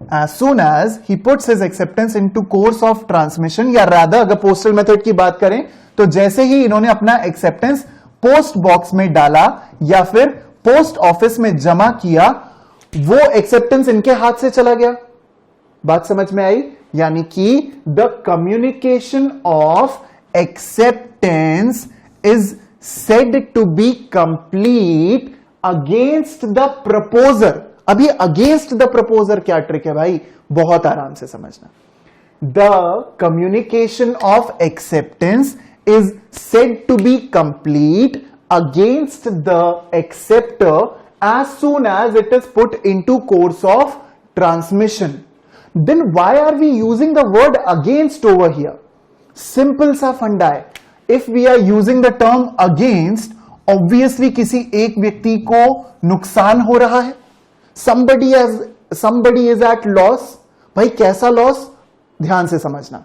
as soon as he puts his acceptance into course of transmission, या rather अगर पोस्टल मेथड की बात करें तो जैसे ही इन्होंने अपना एक्सेप्टेंस पोस्ट बॉक्स में डाला या फिर पोस्ट ऑफिस में जमा किया, वो एक्सेप्टेंस इनके हाथ से चला गया. बात समझ में आई? यानी कि the communication of acceptance is said to be complete against the proposer. अभी अगेंस्ट द प्रपोजर क्या ट्रिक है भाई, बहुत आराम से समझना. The communication of acceptance is said to be complete against the acceptor as soon as it is put into course of transmission. Then why are we using the word against over here? Simple सा फंडा है. If we are using the term against, obviously किसी एक व्यक्ति को नुकसान हो रहा है. Somebody is at loss. भाई कैसा लॉस, ध्यान से समझना.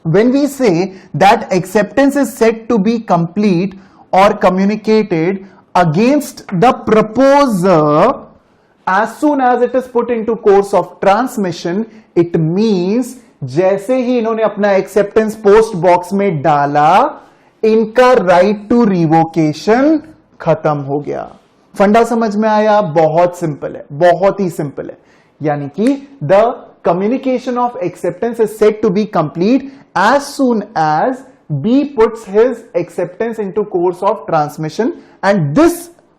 When we say that acceptance is said to be complete or communicated against the proposer as soon as it is put into course of transmission, it means जैसे ही इन्होंने अपना acceptance post box में डाला, इनका right to revocation खत्म हो गया. फंडा समझ में आया? बहुत सिंपल है, बहुत ही सिंपल है. यानी कि the communication of acceptance is said to be complete as soon as B puts his acceptance into course of transmission, and this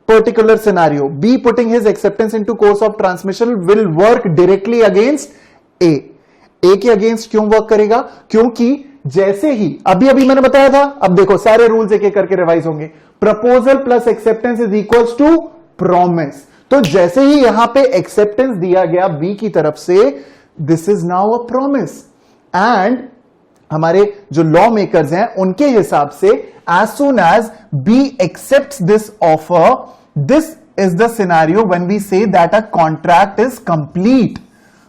particular scenario, B putting his acceptance into course of transmission, will work directly against A. A के against क्यों work करेगा? क्योंकि जैसे ही अभी मैंने बताया था, अब देखो सारे रूल्स एक एक करके रिवाइज होंगे. Proposal plus acceptance is equals to promise. तो जैसे ही यहां पे एक्सेप्टेंस दिया गया बी की तरफ से, this is now a promise. And हमारे जो लॉ मेकर्स हैं उनके हिसाब से as soon as B accepts this offer, this is the scenario when we say that a contract is complete.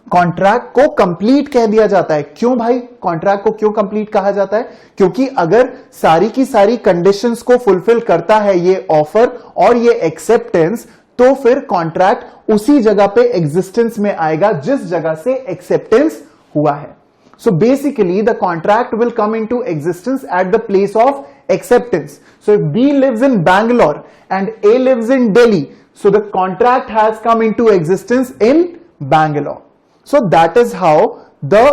Contract को कंप्लीट कह दिया जाता है. क्यों भाई कॉन्ट्रैक्ट को क्यों कंप्लीट कहा जाता है? क्योंकि अगर सारी की सारी कंडीशंस को फुलफिल करता है ये ऑफर और ये एक्सेप्टेंस, तो फिर कॉन्ट्रैक्ट उसी जगह पे एग्जिस्टेंस में आएगा जिस जगह से एक्सेप्टेंस हुआ है. So basically the contract will come into existence at the place of acceptance. So if B lives in Bangalore and A lives in Delhi, so the contract has come into existence in Bangalore. So that is how the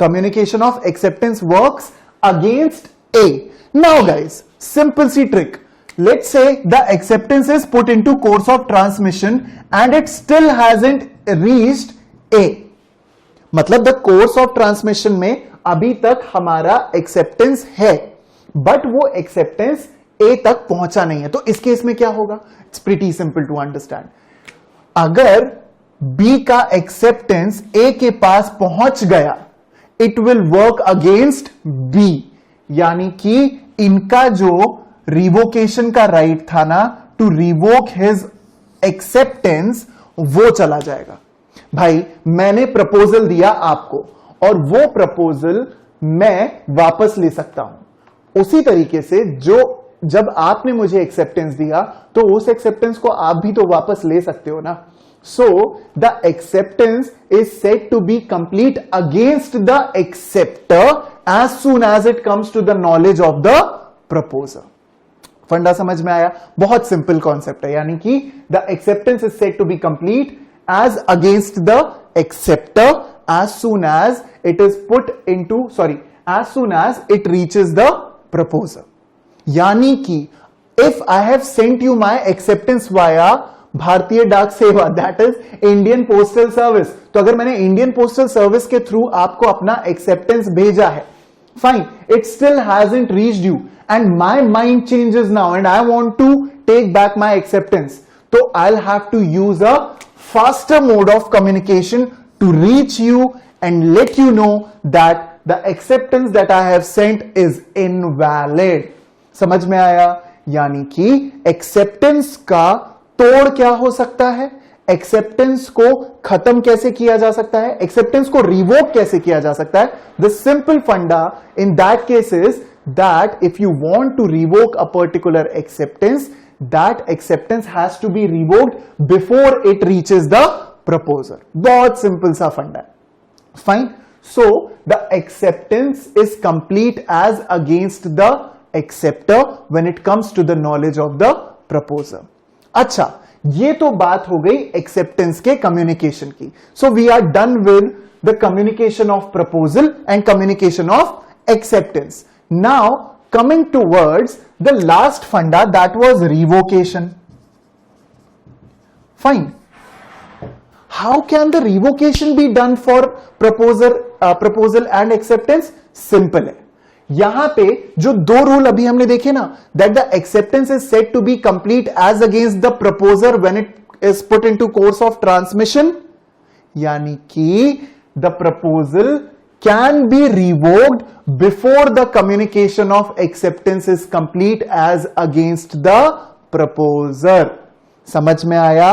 communication of acceptance works against A. Now guys, simple सी trick. Let's say the acceptance is put into course of transmission and it still hasn't reached A. मतलब the course of transmission में अभी तक हमारा acceptance है, but वो acceptance A तक पहुंचा नहीं है. तो इस केस में क्या होगा? It's pretty simple to understand. अगर B का acceptance A के पास पहुंच गया, it will work against B. यानी कि इनका जो रिवोकेशन का राइट था ना, टू रिवोक हिज एक्सेप्टेंस, वो चला जाएगा. भाई मैंने प्रपोजल दिया आपको और वो प्रपोजल मैं वापस ले सकता हूं. उसी तरीके से जब आपने मुझे एक्सेप्टेंस दिया तो उस एक्सेप्टेंस को आप भी तो वापस ले सकते हो ना. So the acceptance is said to be complete against the acceptor as soon as it comes to the knowledge of the proposer. फंडा समझ में आया? बहुत सिंपल कॉन्सेप्ट है. यानी कि the acceptance is said to be complete as against the acceptor as soon as it is put into as soon as it reaches the proposer. यानी कि if I have sent you my acceptance via Bharatiya Dak Seva, that is Indian postal service, तो अगर मैंने Indian postal service के through आपको अपना acceptance भेजा है, fine, it still hasn't reached you and my mind changes now and I want to take back my acceptance, so I'll have to use a faster mode of communication to reach you and let you know that the acceptance that I have sent is invalid. समझ में आया? यानी कि acceptance का तोड़ क्या हो सकता है, एक्सेप्टेंस को खत्म कैसे किया जा सकता है, एक्सेप्टेंस को रिवोक कैसे किया जा सकता है. द सिंपल फंडा in that case is that if you want to revoke a particular acceptance, that acceptance has to be revoked before it reaches the proposer. बहुत सिंपल सा फंडा है. Fine. So the acceptance is complete as against the acceptor when it comes to the knowledge of the proposer. अच्छा, ये तो बात हो गई acceptance के communication की. So we are done with the communication of proposal and communication of acceptance. Now coming towards the last funda, that was revocation. Fine. How can the revocation be done for proposal and acceptance? Simple है. यहां पे जो दो rule अभी हमने देखे ना, that the acceptance is said to be complete as against the proposer when it is put into course of transmission, यानी कि the proposal can be revoked before the communication of acceptance is complete as against the proposer. समझ में आया?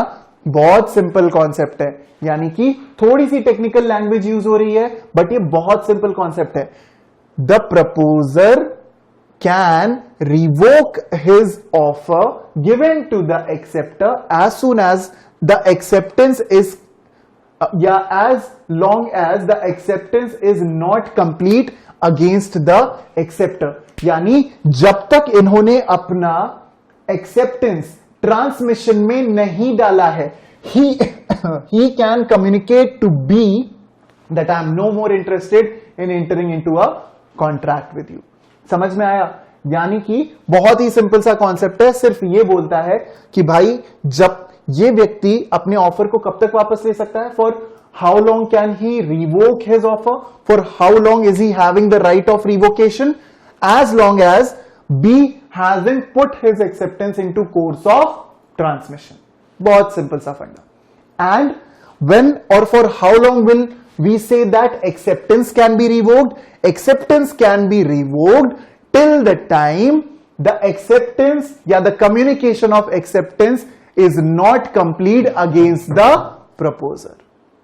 बहुत simple concept है, यानी कि थोड़ी सी टेक्निकल लैंग्वेज यूज हो रही है, बट ये बहुत सिंपल कॉन्सेप्ट है. The proposer can revoke his offer given to the acceptor as soon as the acceptance is या as long as the acceptance is not complete against the acceptor. यानी जब तक इन्होंने अपना एक्सेप्टेंस ट्रांसमिशन में नहीं डाला है, he can communicate to B that I am no more interested in entering into a contract with you. समझ में आया? यानी कि बहुत ही सिंपल सा कॉन्सेप्ट है, सिर्फ ये बोलता है कि भाई जब ये व्यक्ति अपने ऑफर को कब तक वापस ले सकता है, for how long can he revoke his offer, for how long is he having the right of revocation, as long as B hasn't put his acceptance into course of transmission. बहुत simple सा फंडा. And when or for how long will we say that acceptance can be revoked? Acceptance can be revoked till the time the acceptance या the communication of acceptance is not complete against the proposer.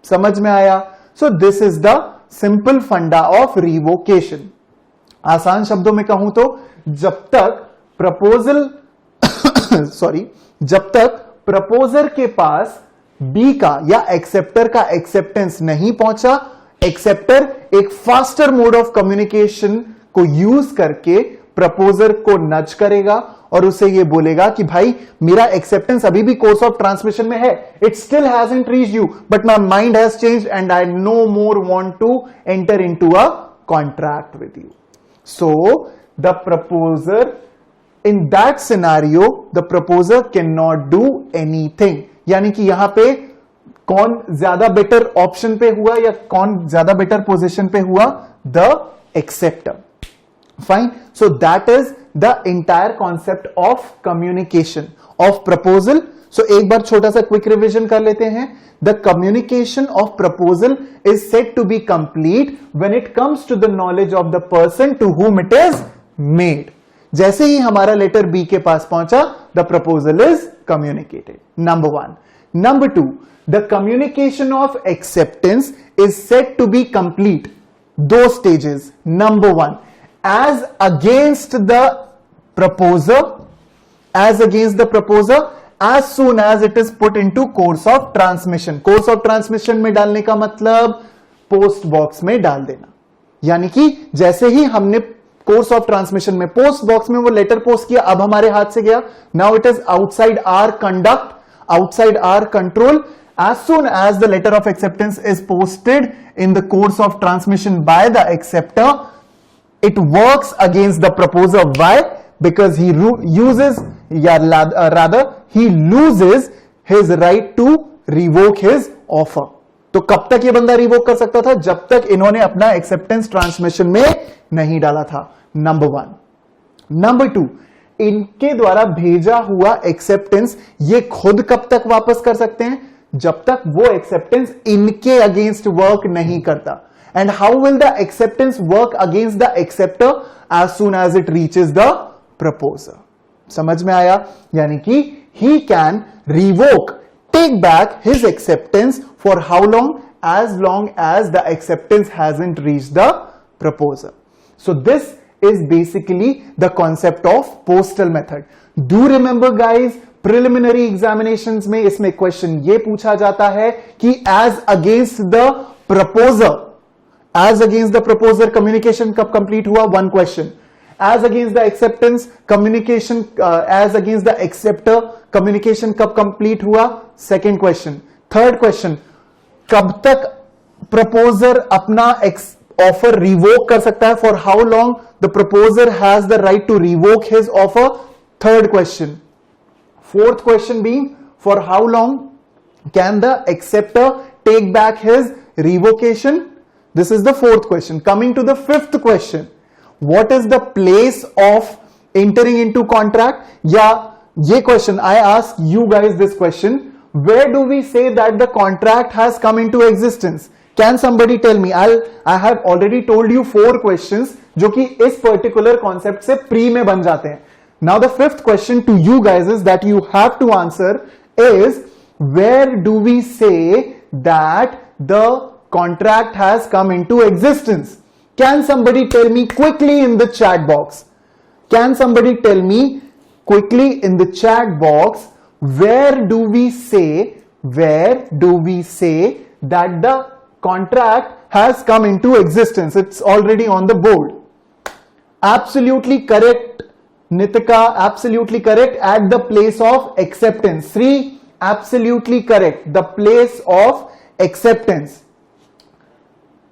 समझ में आया? So this is the simple funda of revocation. आसान शब्दों में कहूं तो जब तक प्रपोजल जब तक प्रपोजर के पास बी का या एक्सेप्टर का एक्सेप्टेंस नहीं पहुंचा, एक्सेप्टर एक फास्टर मोड ऑफ कम्युनिकेशन को यूज करके प्रपोजर को नज करेगा और उसे ये बोलेगा कि भाई मेरा एक्सेप्टेंस अभी भी कोर्स ऑफ ट्रांसमिशन में है, it still hasn't reached you but my mind has changed and I no more want to enter into a contract with you. So the proposer, in that scenario, the proposer cannot do anything. यानी कि यहां पे कौन ज्यादा better option पे हुआ या कौन ज्यादा बेटर पोजीशन पे हुआ? The acceptor. Fine. So that is the entire concept of communication of proposal. So एक बार छोटा सा क्विक रिविजन कर लेते हैं. The communication of proposal is said to be complete when it comes to the knowledge of the person to whom it is made. जैसे ही हमारा letter B के पास पहुंचा, the proposal is communicated. Number one. Number two, the communication of acceptance is said to be complete. दो stages. Number one, as against the proposer, as soon as it is put into course of transmission. course of transmission में डालने का मतलब post box में डाल देना. यानी कि जैसे ही हमने कोर्स ऑफ ट्रांसमिशन में पोस्ट बॉक्स में वो लेटर पोस्ट किया, अब हमारे हाथ से गया, now it is outside our conduct, outside our control. as soon as the letter of acceptance is posted in the course of transmission by the acceptor, it works against the proposer. Why? Because he uses, rather he loses his right to revoke his offer. तो कब तक ये बंदा revoke कर सकता था? जब तक इन्होंने अपना एक्सेप्टेंस ट्रांसमिशन में नहीं डाला था. Number one. नंबर टू, इनके द्वारा भेजा हुआ एक्सेप्टेंस ये खुद कब तक वापस कर सकते हैं? जब तक वो एक्सेप्टेंस इनके अगेंस्ट वर्क नहीं करता. And how will the acceptance work against the acceptor? As soon as it reaches the proposer. समझ में आया? यानी कि he can revoke, take back his acceptance for how long as the acceptance hasn't reached the proposer. So this is basically the concept of postal method. Do remember guys, preliminary examinations में इसमें question ये पूछा जाता है कि as against the proposer communication कब complete हुआ? One question. As against the acceptance communication, as against the acceptor communication कब complete हुआ? Second question. Third question, कब तक proposer अपना offer revoke कर सकता है? For how long the proposer has the right to revoke his offer? Third question. Fourth question being, for how long can the acceptor take back his revocation? This is the fourth question. Coming to the fifth question, what is the place of entering into contract? Yeah, ye question, I ask you guys this question. Where do we say that the contract has come into existence? Can somebody tell me? I have already told you 4 questions जो कि इस particular concept से pre में बन जाते हैं. Now the fifth question to you guys is that you have to answer is, where do we say that the contract has come into existence? Can somebody tell me quickly in the chat box? Can somebody tell me quickly in the chat box, where do we say that the contract has come into existence? It's already on the board. Absolutely correct, Nitika, absolutely correct. At the place of acceptance. Sri, absolutely correct. The place of acceptance.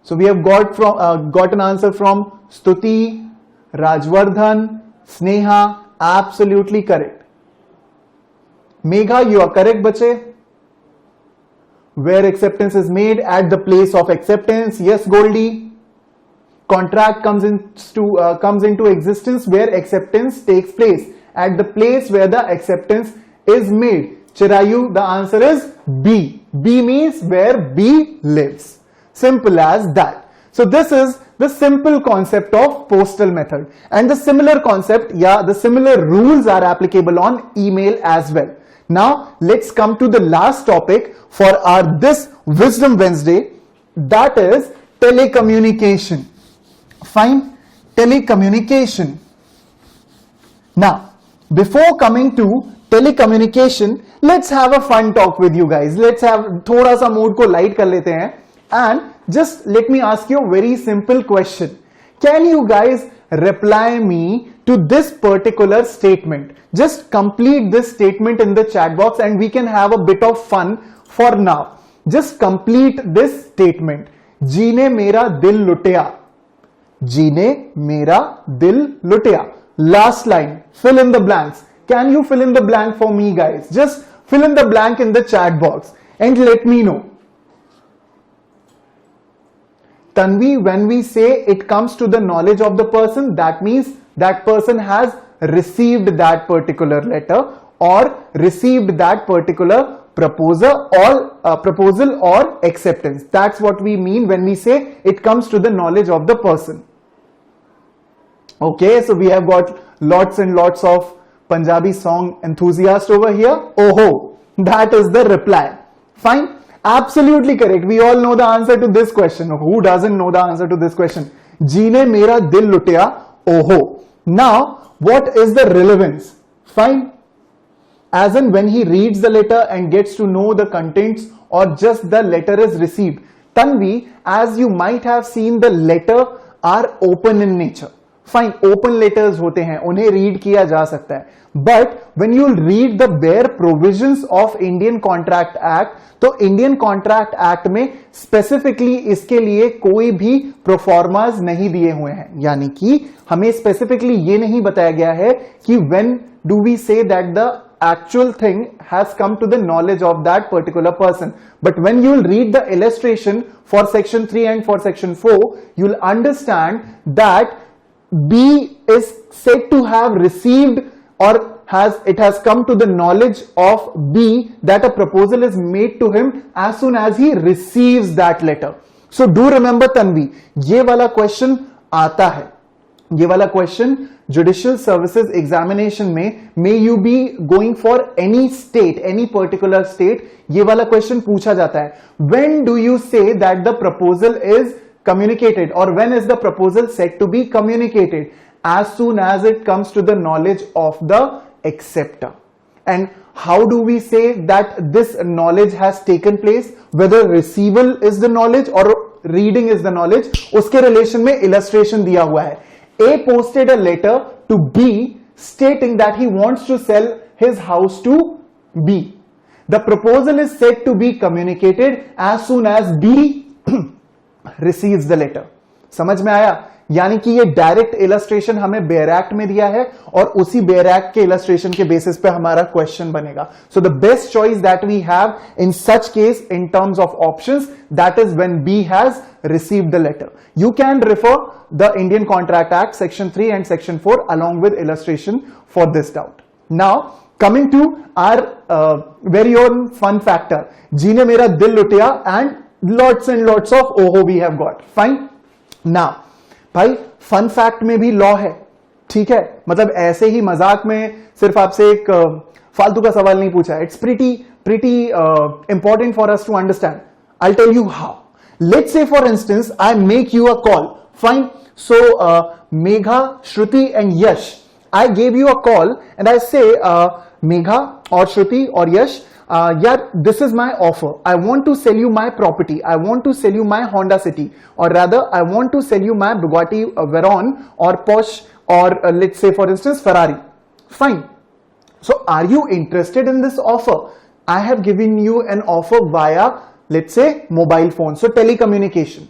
So we have got an answer from Stuti, Rajwardhan, Sneha, absolutely correct. Megha, you are correct, bache. Where acceptance is made, at the place of acceptance. Yes, Goldie. Contract comes into existence where acceptance takes place, at the place where the acceptance is made. Chirayu, the answer is B. B means where B lives. Simple as that. So this is the simple concept of postal method, and the similar concept, the similar rules are applicable on email as well. Now let's come to the last topic for our this Wisdom Wednesday, that is telecommunication. Fine, telecommunication. Now, before coming to telecommunication, let's have a fun talk with you guys. Let's have थोड़ा सा mood को light कर लेते हैं, and just let me ask you a very simple question. Can you guys reply me to this particular statement? Just complete this statement in the chat box and we can have a bit of fun for now. Just complete this statement. जी ने मेरा दिल लुटिया. जी ने मेरा दिल लुटिया. Last line. Fill in the blanks. Can you fill in the blank for me, guys? Just fill in the blank in the chat box and let me know. Tanvi, when we say it comes to the knowledge of the person, that means that person has received that particular letter or received that particular proposal or acceptance. That's what we mean when we say it comes to the knowledge of the person. Okay, so we have got lots and lots of Punjabi song enthusiasts over here. Oh, that is the reply. Fine. Absolutely correct. We all know the answer to this question. Who doesn't know the answer to this question? Jeene mera dil lutya. Oho. Now, what is the relevance? Fine. As in when he reads the letter and gets to know the contents, or just the letter is received. Tanvi, as you might have seen, the letter are open in nature. Fine, open letters होते हैं, उन्हें read किया जा सकता है. But when you read the bare provisions of Indian Contract Act, तो Indian Contract Act में specifically इसके लिए कोई भी proformas नहीं दिए हुए हैं. यानी कि हमें specifically ये नहीं बताया गया है कि when do we say that the actual thing has come to the knowledge of that particular person. But when you will read the illustration for section 3 and for section 4, you will understand that B is said to have received, or it has come to the knowledge of B that a proposal is made to him as soon as he receives that letter. So do remember Tanvi, ये वाला question आता है. ये वाला question judicial services examination में may you be going for any state, any particular state, ये वाला question पूछा जाता है. When do you say that the proposal is communicated, or when is the proposal said to be communicated? As soon as it comes to the knowledge of the acceptor. And how do we say that this knowledge has taken place? Whether receival is the knowledge or reading is the knowledge, उसके relation में illustration दिया हुआ है. A posted a letter to B stating that he wants to sell his house to B. The proposal is said to be communicated as soon as B receives the letter. समझ में आया? यानी कि ये direct illustration हमें bare act में दिया है और उसी बेयर एक्ट के इलस्ट्रेशन के बेसिस पे हमारा क्वेश्चन बनेगा. So the best choice that we have in such case in terms of options, that is when B has received the letter. You can refer the Indian contract act section 3 and section 4 along with illustration for this doubt. Now coming to our very own fun factor, जीने मेरा दिल लुटिया and lots and lots of oho we have got. Fine. Now भाई fun fact में भी law है, ठीक है? मतलब ऐसे ही मजाक में सिर्फ आपसे एक फालतू का सवाल नहीं पूछा. It's pretty important for us to understand. I'll tell you how. Let's say for instance I make you a call. Fine. So Megha, Shruti and Yash, I gave you a call and I say Megha or Shruti or Yash, yeah, this is my offer. I want to sell you my property. I want to sell you my Honda City, or rather, I want to sell you my Bugatti Veyron or Porsche, or let's say, for instance, Ferrari. Fine. So, are you interested in this offer? I have given you an offer via, let's say, mobile phone. So, telecommunication.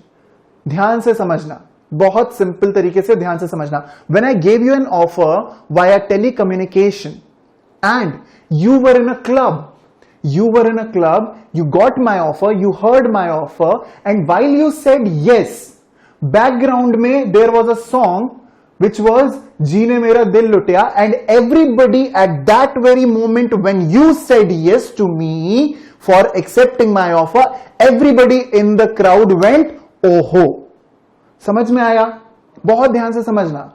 ध्यान से समझना. बहुत simple तरीके से ध्यान से समझना. When I gave you an offer via telecommunication, and you were in a club. You were in a club, you got my offer, you heard my offer, and while you said yes, background mein there was a song which was Jeene Mera Dil Lutya, and everybody at that very moment when you said yes to me for accepting my offer, everybody in the crowd went, oho. समझ में आया? बहुत ध्यान से समझना.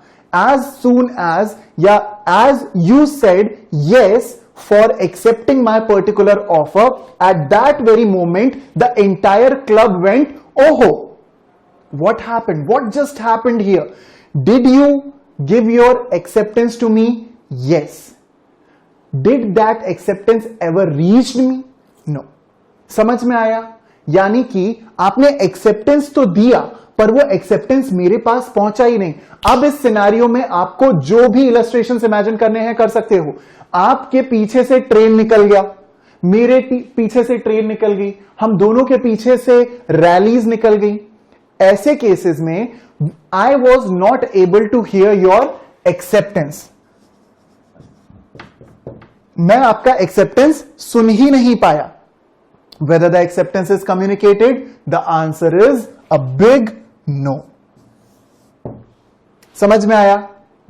As soon as, as you said yes for accepting my particular offer, at that very moment the entire club went, oho. What happened? What just happened here? Did you give your acceptance to me? Yes. Did that acceptance ever reached me? No. समझ में आया? यानी कि आपने acceptance तो दिया पर वो एक्सेप्टेंस मेरे पास पहुंचा ही नहीं. अब इस सिनेरियो में आपको जो भी इलस्ट्रेशंस इमेजिन करने हैं कर सकते हो. आपके पीछे से ट्रेन निकल गया, मेरे पीछे से ट्रेन निकल गई, हम दोनों के पीछे से रैलीज निकल गई. ऐसे केसेस में I was not able to hear your acceptance. मैं आपका एक्सेप्टेंस सुन ही नहीं पाया. Whether the acceptance is communicated, the answer is a big no. समझ में आया?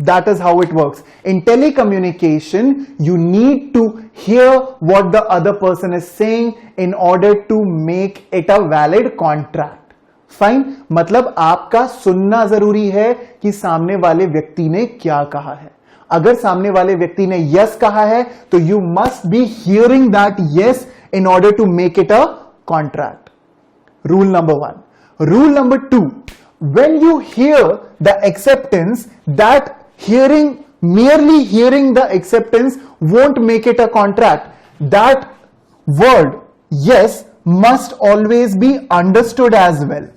That is how it works. In telecommunication, you need to hear what the other person is saying in order to make it a valid contract. Fine? मतलब आपका सुनना जरूरी है कि सामने वाले व्यक्ति ने क्या कहा है. अगर सामने वाले व्यक्ति ने yes कहा है तो you must be hearing that yes in order to make it a contract. Rule number 1. Rule number 2. When you hear the acceptance, that merely hearing the acceptance won't make it a contract. That word yes must always be understood as well.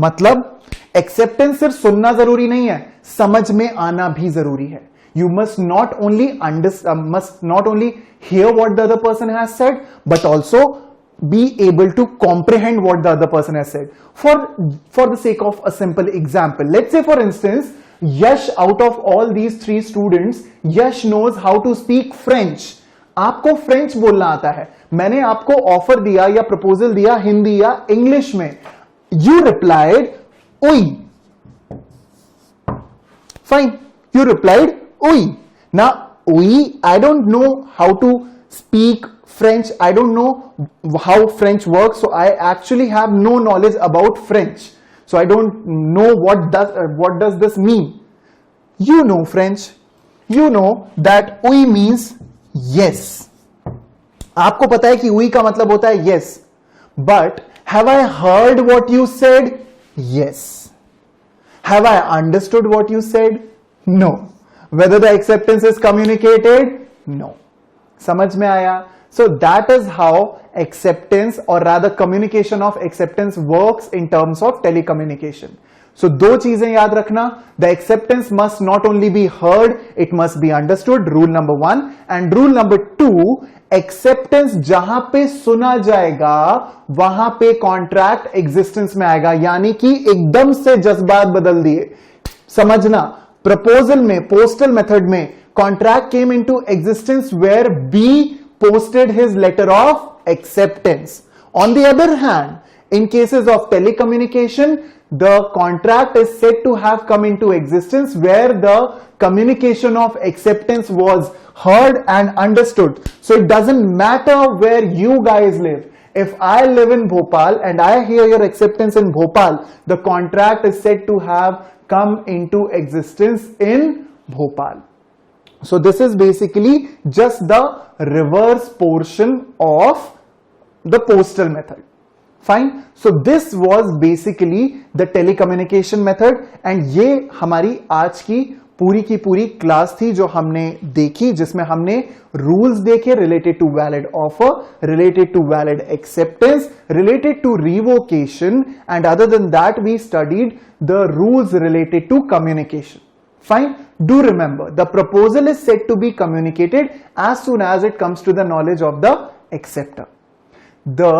मतलब acceptance सिर्फ सुनना जरूरी नहीं है, समझ में आना भी जरूरी है. You must not only hear what the other person has said, but also be able to comprehend what the other person has said. For the sake of a simple example, let's say for instance, Yash, out of all these 3 students, Yash knows how to speak French. आपको French बोलना आता है. मैंने आपको offer दिया या proposal दिया हिंदी या इंग्लिश में. You replied, oui. Fine. You replied, oui. Now, oui, I don't know how to speak French. I don't know how French works. So I actually have no knowledge about French. So I don't know what does this mean. You know French. You know that oui means yes. आपको पता है कि oui का मतलब होता है yes. But have I heard what you said? Yes. Have I understood what you said? No. Whether the acceptance is communicated? No. समझ में आया? So that is how acceptance or rather communication of acceptance works in terms of telecommunication. So दो चीजें याद रखना. The acceptance must not only be heard, it must be understood. Rule number 1. And rule number 2, acceptance जहां पे सुना जाएगा वहां पे कॉन्ट्रैक्ट एग्जिस्टेंस में आएगा. यानी कि एकदम से जज्बात बदल दिए. समझना, प्रपोजल में, पोस्टल मेथड में contract came into existence where B posted his letter of acceptance. On the other hand, in cases of telecommunication, the contract is said to have come into existence where the communication of acceptance was heard and understood. So it doesn't matter where you guys live. If I live in Bhopal and I hear your acceptance in Bhopal, the contract is said to have come into existence in Bhopal. So this is basically just the reverse portion of the postal method. Fine. So this was basically the telecommunication method and ये हमारी आज की पूरी class थी जो हमने देखी, जिसमें हमने रूल्स देखे related to valid offer, related to valid acceptance, related to revocation and other than that we studied the rules related to communication. Fine. Do remember, the proposal is said to be communicated as soon as it comes to the knowledge of the acceptor. The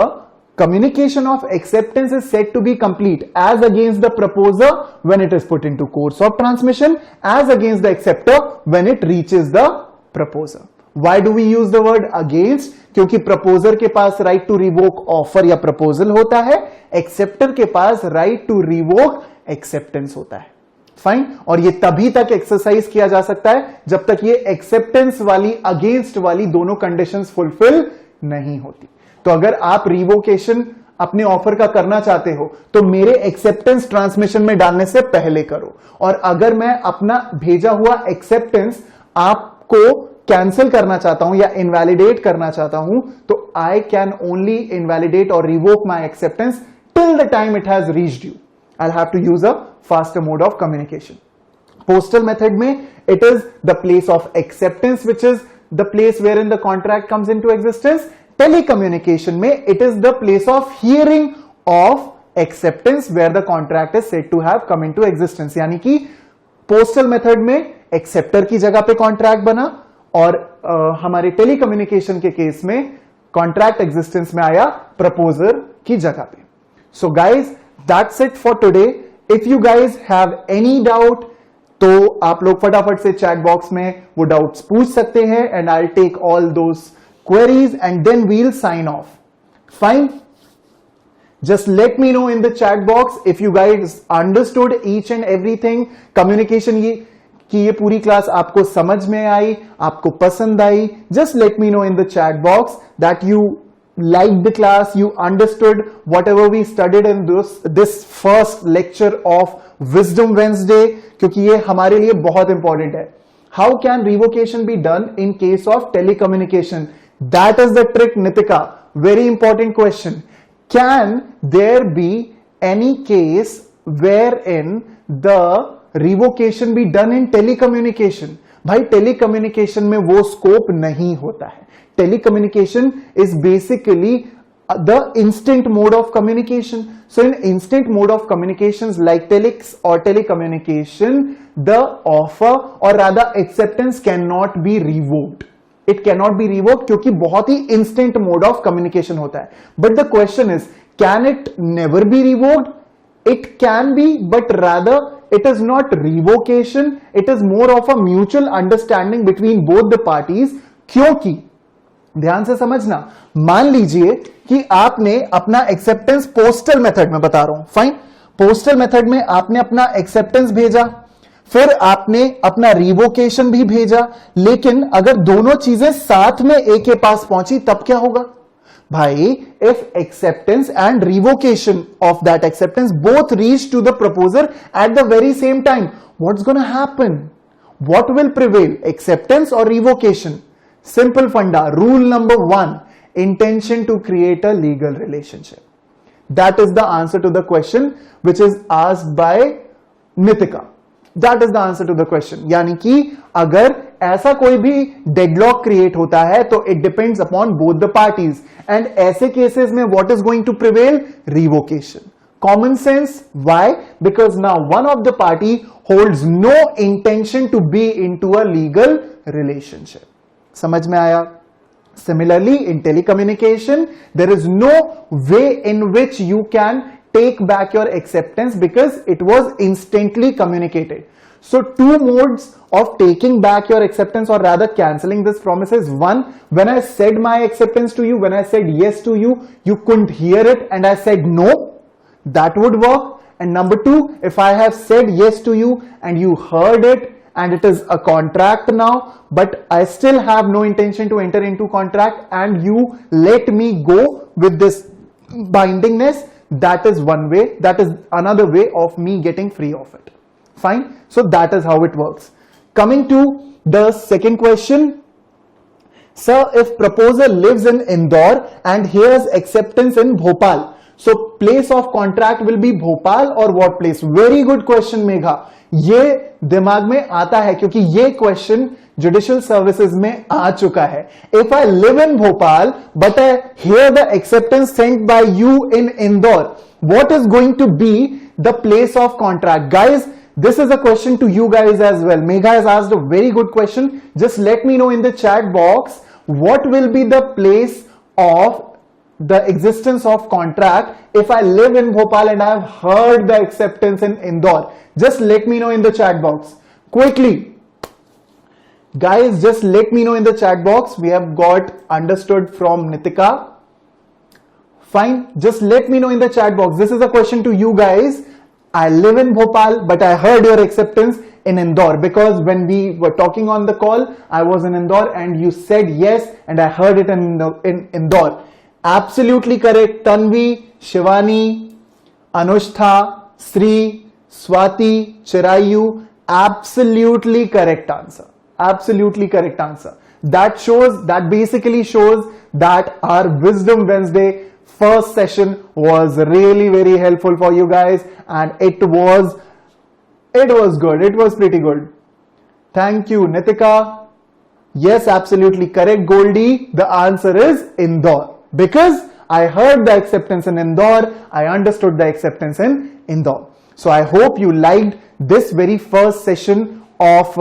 communication of acceptance is said to be complete as against the proposer when it is put into course of transmission, as against the acceptor when it reaches the proposer. Why do we use the word against? क्योंकि proposer के पास right to revoke offer या proposal होता है, acceptor के पास right to revoke acceptance होता है. Fine. और ये तभी तक एक्सरसाइज किया जा सकता है जब तक ये एक्सेप्टेंस वाली, अगेंस्ट वाली दोनों कंडीशंस फुलफिल नहीं होती. तो अगर आप रिवोकेशन अपने ऑफर का करना चाहते हो तो मेरे एक्सेप्टेंस ट्रांसमिशन में डालने से पहले करो. और अगर मैं अपना भेजा हुआ एक्सेप्टेंस आपको कैंसिल करना चाहता हूं या इनवैलिडेट करना चाहता हूं तो आई कैन ओनली इनवैलिडेट और revoke my acceptance till the time it has reached you. I'll have to use a faster mode of communication. Postal method में it is the place of acceptance which is the place wherein the contract comes into existence. Telecommunication में it is the place of hearing of acceptance where the contract is said to have come into existence. यानी कि postal method में acceptor की जगह पे contract बना और हमारे telecommunication के केस में contract existence में आया proposer की जगह पे. So guys, that's it for today. If you guys have any doubt तो आप लोग फटाफट से चैट बॉक्स में वो डाउट्स पूछ सकते हैं and I'll take all those queries and then we'll sign off. Fine? Just let me know in the chat box if you guys understood each and everything. Communication की ये पूरी class आपको समझ में आई, आपको पसंद आई. Just let me know in the chat box that you liked the class, you understood whatever we studied in this first lecture of Wisdom Wednesday, क्योंकि ये हमारे लिए बहुत इंपॉर्टेंट है. How can revocation be done in case of telecommunication? That is the trick, Nitika. Very important question. Can there be any case wherein the revocation be done in telecommunication? भाई telecommunication में वो scope नहीं होता है. Telecommunication is basically the instant mode of communication. So in instant mode of communications like telex or telecommunication, the offer or rather acceptance cannot be revoked. It cannot be revoked क्योंकि बहुत ही instant mode of communication होता है. But the question is, can it never be revoked? It can be, but rather it is not revocation. It is more of a mutual understanding between both the parties. क्योंकि ध्यान से समझना, मान लीजिए कि आपने अपना एक्सेप्टेंस पोस्टल मेथड में बता रहा हूं. फाइन. पोस्टल मेथड में आपने अपना एक्सेप्टेंस भेजा, फिर आपने अपना रिवोकेशन भी भेजा, लेकिन अगर दोनों चीजें साथ में एक के पास पहुंची तब क्या होगा भाई? If acceptance and revocation of that acceptance both reach to the proposer at the very same time, what's gonna happen? what will prevail, acceptance or revocation? Simple funda. Rule number 1, intention to create a legal relationship. That is the answer to the question which is asked by Nitika. That is the answer to the question. यानी कि अगर ऐसा कोई भी deadlock create होता है तो it depends upon both the parties, and ऐसे केसेस में what is going to prevail? Revocation. Common sense. Why? Because now one of the party holds no intention to be into a legal relationship. समझ में आया? Similarly, in telecommunication, there is no way in which you can take back your acceptance because it was instantly communicated. So, two modes of taking back your acceptance or rather cancelling this promise is: one, when I said my acceptance to you, when I said yes to you, you couldn't hear it and I said no, that would work. And number two, if I have said yes to you and you heard it, and it is a contract now, but I still have no intention to enter into contract and you let me go with this bindingness, that is one way, that is another way of me getting free of it. Fine. So that is how it works. Coming to the second question. Sir, if proposer lives in Indore and hears acceptance in Bhopal, so place of contract will be Bhopal or what place? Very good question, Megha. ये दिमाग में आता है क्योंकि ये question judicial services में आ चुका है. If I live in Bhopal but I hear the acceptance sent by you in Indore, what is going to be the place of contract? Guys, this is a question to you guys as well. Megha has asked a very good question. Just let me know in the chat box what will be the place of the existence of contract if I live in Bhopal and I have heard the acceptance in Indore. Just let me know in the chat box quickly. Guys, just let me know in the chat box. We have got understood from Nitika. Fine. Just let me know in the chat box. This is a question to you guys. I live in Bhopal, but I heard your acceptance in Indore, because when we were talking on the call, I was in Indore and you said yes and I heard it in Indore. Absolutely correct. Tanvi, Shivani, Anushta, Sri, Swati, Chirayu, absolutely correct answer. Absolutely correct answer. That basically shows that our Wisdom Wednesday first session was really very helpful for you guys, and it was good. It was pretty good. Thank you, Nitika. Yes, absolutely correct, Goldie. The answer is Indore. Because I heard the acceptance in Indore, I understood the acceptance in Indore. So I hope you liked this very first session of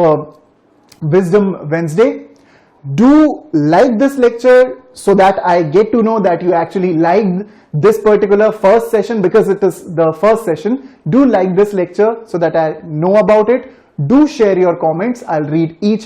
Wisdom Wednesday. Do like this lecture so that I get to know that you actually liked this particular first session, because it is the first session. Do like this lecture so that I know about it. Do share your comments. I'll read each and